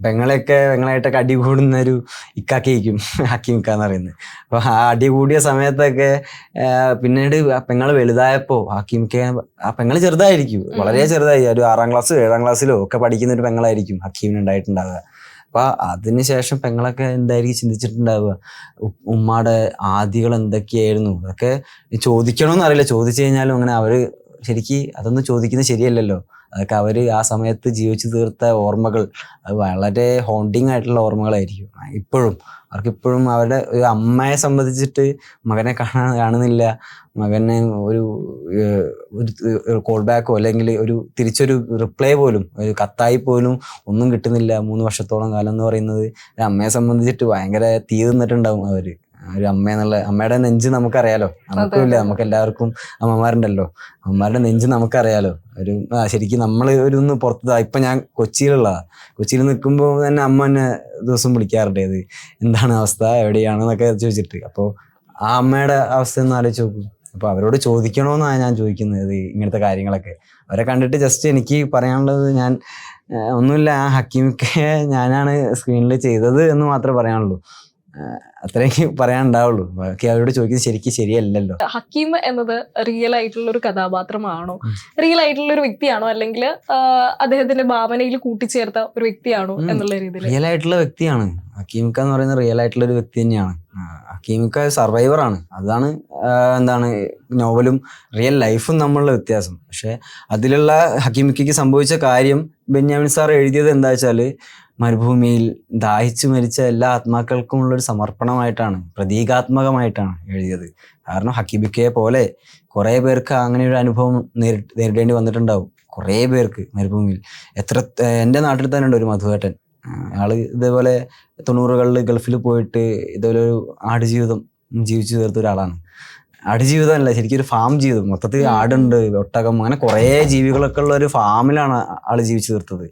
പെങ്ങളായിട്ടൊക്കെ അടി കൂടുന്ന ഒരു ഇക്കാക്കയ്ക്കും ഹക്കീമിക്കാന്ന് പറയുന്നത്. അപ്പോൾ ആ അടി കൂടിയ സമയത്തൊക്കെ പിന്നീട് പെങ്ങൾ വലുതായപ്പോൾ ഹക്കീമിക്ക, ആ പെങ്ങൾ ചെറുതായിരിക്കും, വളരെ ചെറുതായി, ഒരു 6ാം ക്ലാസ് 7ാം ക്ലാസ്സിലോ ഒക്കെ പഠിക്കുന്ന ഒരു പെങ്ങളായിരിക്കും ഹക്കീമിന് ഉണ്ടായിട്ടുണ്ടാവുക. അപ്പൊ അതിനുശേഷം പെങ്ങളൊക്കെ എന്തായിരിക്കും ചിന്തിച്ചിട്ടുണ്ടാവുക, ഉമ്മാടെ ആദികൾ എന്തൊക്കെയായിരുന്നു, അതൊക്കെ ചോദിക്കണമെന്ന് അറിയില്ല. ചോദിച്ചു കഴിഞ്ഞാലും അങ്ങനെ അവര് ശരിക്ക് അതൊന്നും ചോദിക്കുന്നത് ശരിയല്ലല്ലോ. അതൊക്കെ അവര് ആ സമയത്ത് ജീവിച്ചു തീർത്ത ഓർമ്മകൾ, അത് വളരെ ഹോണ്ടിങ് ആയിട്ടുള്ള ഓർമ്മകളായിരിക്കും. അവർക്കിപ്പോഴും അവരുടെ ഒരു അമ്മയെ സംബന്ധിച്ചിട്ട് മകനെ കാണുന്നില്ല, മകനെ ഒരു കോൾ ബാക്കോ അല്ലെങ്കിൽ തിരിച്ചൊരു റിപ്ലൈ പോലും, ഒരു കത്തായി പോലും ഒന്നും കിട്ടുന്നില്ല. 3 വർഷത്തോളം കാലം എന്ന് പറയുന്നത് അമ്മയെ സംബന്ധിച്ചിട്ട് ഭയങ്കര തീ തിന്നിട്ടുണ്ടാവും അവര്. ഒരു അമ്മയുടെ നെഞ്ച് നമുക്കറിയാലോ, നമുക്കും ഇല്ല, നമുക്ക് എല്ലാവർക്കും അമ്മമാരുണ്ടല്ലോ, അമ്മമാരുടെ നെഞ്ച് നമുക്കറിയാലോ. ശരിക്കും നമ്മൾ ഒന്ന് പുറത്ത്, ഇപ്പൊ ഞാൻ കൊച്ചിയിൽ നിൽക്കുമ്പോൾ തന്നെ അമ്മ എന്നെ ദിവസം വിളിക്കാറുണ്ട്, ഇത് എന്താണ് അവസ്ഥ, എവിടെയാണെന്നൊക്കെ ചോദിച്ചിട്ട്. അപ്പോൾ ആ അമ്മയുടെ അവസ്ഥ ഒന്ന് ആലോചിച്ച് നോക്കും. അപ്പൊ അവരോട് ചോദിക്കണമെന്നാണ് ഞാൻ ചോദിക്കുന്നത് ഇങ്ങനത്തെ കാര്യങ്ങളൊക്കെ. അവരെ കണ്ടിട്ട് ജസ്റ്റ് എനിക്ക് പറയാനുള്ളത്, ഞാൻ ഒന്നുമില്ല, ആ ഹക്കീമിക്കെ ഞാനാണ് സ്ക്രീനിൽ ചെയ്തത് എന്ന് മാത്രമേ പറയാനുള്ളൂ. അത്രയ്ക്ക് പറയാനുണ്ടാവുള്ളൂ. ബാക്കി അവരോട് ചോദിക്കുന്നത് ശരിക്കും ശരിയല്ലല്ലോ. ഹക്കീം എന്നത് റിയൽ ആയിട്ടുള്ള ഒരു കഥാപാത്രമാണോ, റിയൽ ആയിട്ടുള്ള ഒരു വ്യക്തിയാണോ, അല്ലെങ്കിൽ അദ്ദേഹത്തിന്റെ ഭാവനയിൽ കൂട്ടിച്ചേർത്ത ഒരു വ്യക്തിയാണോ എന്നുള്ള രീതിയിൽ? റിയൽ ആയിട്ടുള്ള വ്യക്തിയാണ് ഹക്കീമിക്ക എന്ന് പറയുന്നത്. റിയൽ ആയിട്ടുള്ള ഒരു വ്യക്തി തന്നെയാണ്. ഹക്കീമിക്ക സർവൈവറാണ്. അതാണ് നോവലും റിയൽ ലൈഫും തമ്മിലുള്ള വ്യത്യാസം. പക്ഷെ അതിലുള്ള ഹക്കീമിക്കയ്ക്ക് സംഭവിച്ച കാര്യം ബെന്യാമിൻ സാർ എഴുതിയത് എന്താ വെച്ചാല്, മരുഭൂമിയിൽ ദാഹിച്ചു മരിച്ച എല്ലാ ആത്മാക്കൾക്കും ഉള്ളൊരു സമർപ്പണമായിട്ടാണ്, പ്രതീകാത്മകമായിട്ടാണ് എഴുതിയത്. കാരണം ഹക്കീമിക്കയെ പോലെ കുറേ പേർക്ക് അങ്ങനെ ഒരു അനുഭവം നേരിടേണ്ടി വന്നിട്ടുണ്ടാവും. കുറേ പേർക്ക് മരുഭൂമിയിൽ. എൻ്റെ നാട്ടിൽ തന്നെ ഉണ്ട് ഒരു മധുവേട്ടൻ. ആള് ഇതേപോലെ 90കളിൽ ഗൾഫിൽ പോയിട്ട് ഇതേപോലെ ഒരു ആടുജീവിതം ജീവിച്ചു തീർത്ത ഒരാളാണ്. ആടുജീവിതം അല്ല, ശരിക്കും ഒരു ഫാം ജീവിതം. മൊത്തത്തിൽ ആടുണ്ട്, ഒട്ടകം, അങ്ങനെ കുറേ ജീവികളൊക്കെ ഉള്ള ഒരു ഫാമിലാണ് ആള് ജീവിച്ചു തീർത്തത്.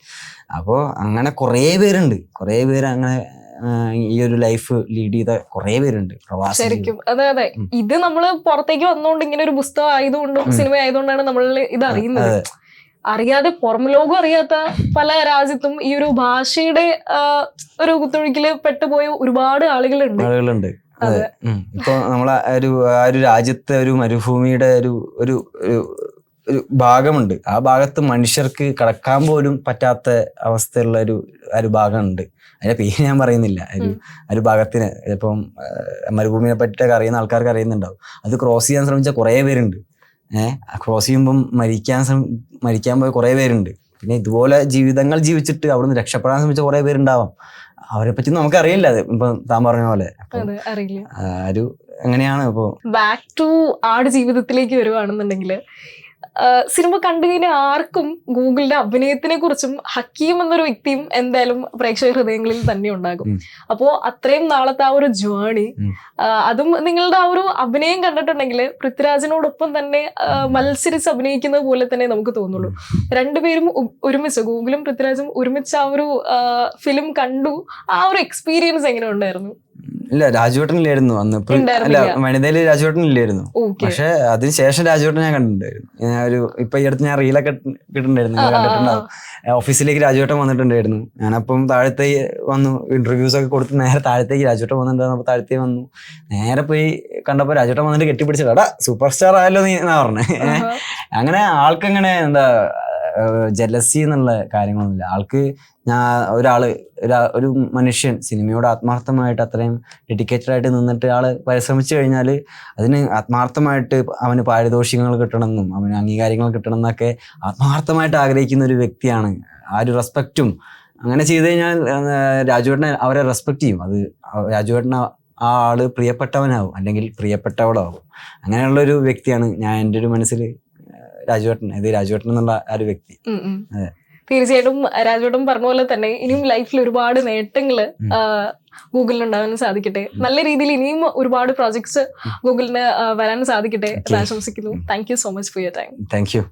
അപ്പോൾ അങ്ങനെ കുറേ പേരുണ്ട്, കുറേ പേര് അങ്ങനെ ഈ ഒരു ലൈഫ് ലീഡ് ചെയ്ത കുറേ പേരുണ്ട് പ്രവാസി. ശരിക്കും അതെ അതെ. ഇത് നമ്മള് പുറത്തേക്ക് വന്നുകൊണ്ട് ഇങ്ങനെ ഒരു പുസ്തകം ആയതുകൊണ്ടും സിനിമ ആയതുകൊണ്ടാണ് നമ്മൾ ഇത് അറിയുന്നത്. അറിയാതെ, പുറം ലോകം അറിയാത്ത പല രാജ്യത്തും ഈ ഒരു ഭാഷയുടെ ഒരു കുത്തൊഴുക്കില് പെട്ടുപോയ ഒരുപാട് ആളുകളുണ്ട്. അതെ. ഇപ്പൊ നമ്മളെ ആ ഒരു രാജ്യത്തെ ഒരു മരുഭൂമിയുടെ ഒരു ഭാഗമുണ്ട്. ആ ഭാഗത്ത് മനുഷ്യർക്ക് കടക്കാൻ പോലും പറ്റാത്ത അവസ്ഥയുള്ള ഒരു ഭാഗമുണ്ട്. അതിന്റെ പേര് ഞാൻ പറയുന്നില്ല. ഒരു ഭാഗത്തിന് ഇപ്പം മരുഭൂമിയെ പറ്റിയൊക്കെ അറിയുന്ന ആൾക്കാർക്ക് അറിയുന്നുണ്ടാവും. അത് ക്രോസ് ചെയ്യാൻ ശ്രമിച്ച കുറേ പേരുണ്ട്. ക്രോസ് ചെയ്യുമ്പം മരിക്കാൻ പോയ കുറേ പേരുണ്ട്. പിന്നെ ഇതുപോലെ ജീവിതങ്ങൾ ജീവിച്ചിട്ട് അവിടുന്ന് രക്ഷപ്പെടാൻ ശ്രമിച്ച കുറേ പേരുണ്ടാവാം. അവരെ പറ്റി നമുക്കറിയില്ല. ഇപ്പൊ താൻ പറഞ്ഞ പോലെ അങ്ങനെയാണ്. ഇപ്പോ ബാക്ക് ടു ആടുജീവിതത്തിലേക്ക് വരുവാണെന്നുണ്ടെങ്കിൽ, സിനിമ കണ്ടു കഴിഞ്ഞാൽ ആർക്കും ഗൂഗിളിന്റെ അഭിനയത്തിനെ കുറിച്ചും ഹക്കീം എന്നൊരു വ്യക്തിയും എന്തായാലും പ്രേക്ഷക ഹൃദയങ്ങളിൽ തന്നെ ഉണ്ടാകും. അപ്പോ അത്രയും നാളത്തെ ആ ഒരു ജേണി, അതും നിങ്ങളുടെ ആ ഒരു അഭിനയം കണ്ടിട്ടുണ്ടെങ്കിൽ പൃഥ്വിരാജിനോടൊപ്പം തന്നെ മത്സരിച്ച് അഭിനയിക്കുന്നത് പോലെ തന്നെ നമുക്ക് തോന്നുള്ളൂ. രണ്ടുപേരും ഒരുമിച്ച്, ഗൂഗിളും പൃഥ്വിരാജും ഒരുമിച്ച് ആ ഒരു ഫിലിം കണ്ടു. ആ ഒരു എക്സ്പീരിയൻസ് എങ്ങനെ ഉണ്ടായിരുന്നു? ഇല്ല, രാജുവേട്ടനില്ലായിരുന്നു അന്ന്. അല്ല, വനിതയില് രാജുവേട്ടനില്ലായിരുന്നു. പക്ഷെ അതിനുശേഷം രാജുവേട്ടൻ ഞാൻ കണ്ടിട്ടുണ്ടായിരുന്നു. ഇപ്പൊ ഈ അടുത്ത് ഞാൻ റീലൊക്കെ ഇട്ടിട്ടുണ്ടായിരുന്നു, കണ്ടിട്ടുണ്ടാവും. ഓഫീസിലേക്ക് രാജുവേട്ടൻ വന്നിട്ടുണ്ടായിരുന്നു. ഞാനപ്പം താഴത്തേക്ക് വന്നു, ഇന്റർവ്യൂസ് ഒക്കെ കൊടുത്ത് നേരെ താഴത്തേക്ക് രാജുവേട്ടൻ വന്നിട്ടുണ്ടായിരുന്നു. അപ്പൊ താഴത്തേക്ക് വന്നു, നേരെ പോയി കണ്ടപ്പോ രാജുവേട്ടൻ വന്നിട്ട് കെട്ടിപ്പിടിച്ചിട്ട്, എടാ സൂപ്പർ സ്റ്റാർ ആയല്ലോ നീ എന്നാ പറഞ്ഞേ. അങ്ങനെ ആൾക്കങ്ങനെ എന്താ ജലസി എന്നുള്ള കാര്യങ്ങളൊന്നുമില്ല. ആൾക്ക് ഒരു മനുഷ്യൻ സിനിമയോട് ആത്മാർത്ഥമായിട്ട് അത്രയും ഡെഡിക്കേറ്റഡ് ആയിട്ട് നിന്നിട്ട് ആള് പരിശ്രമിച്ചു കഴിഞ്ഞാൽ അതിന് ആത്മാർത്ഥമായിട്ട് അവന് പാരിതോഷികങ്ങൾ കിട്ടണമെന്നും അവന് അംഗീകാരങ്ങൾ കിട്ടണം എന്നൊക്കെ ആത്മാർത്ഥമായിട്ട് ആഗ്രഹിക്കുന്ന ഒരു വ്യക്തിയാണ്. ആ ഒരു റെസ്പെക്റ്റും അങ്ങനെ ചെയ്ത് കഴിഞ്ഞാൽ രാജുവേട്ടനെ അവരെ റെസ്പെക്ട് ചെയ്യും. അത് രാജുവേട്ടനെ ആ ആള് പ്രിയപ്പെട്ടവനാവും അല്ലെങ്കിൽ പ്രിയപ്പെട്ടവളാവും. അങ്ങനെയുള്ള ഒരു വ്യക്തിയാണ് ഞാൻ എൻ്റെ ഒരു മനസ്സിൽ രാജുവേട്ടൻ എന്നുള്ള ആ ഒരു വ്യക്തി. അതെ, തീർച്ചയായിട്ടും രാജുവേട്ടൻ പറഞ്ഞ പോലെ തന്നെ ഇനിയും ലൈഫിൽ ഒരുപാട് നേട്ടങ്ങള് ഗൂഗിളിന് ഉണ്ടാകാൻ സാധിക്കട്ടെ. നല്ല രീതിയിൽ ഇനിയും ഒരുപാട് പ്രോജക്ട്സ് ഗൂഗിളിന് വരാൻ സാധിക്കട്ടെ എന്ന് ആശംസിക്കുന്നു. Thank you so much for your time. Thank you.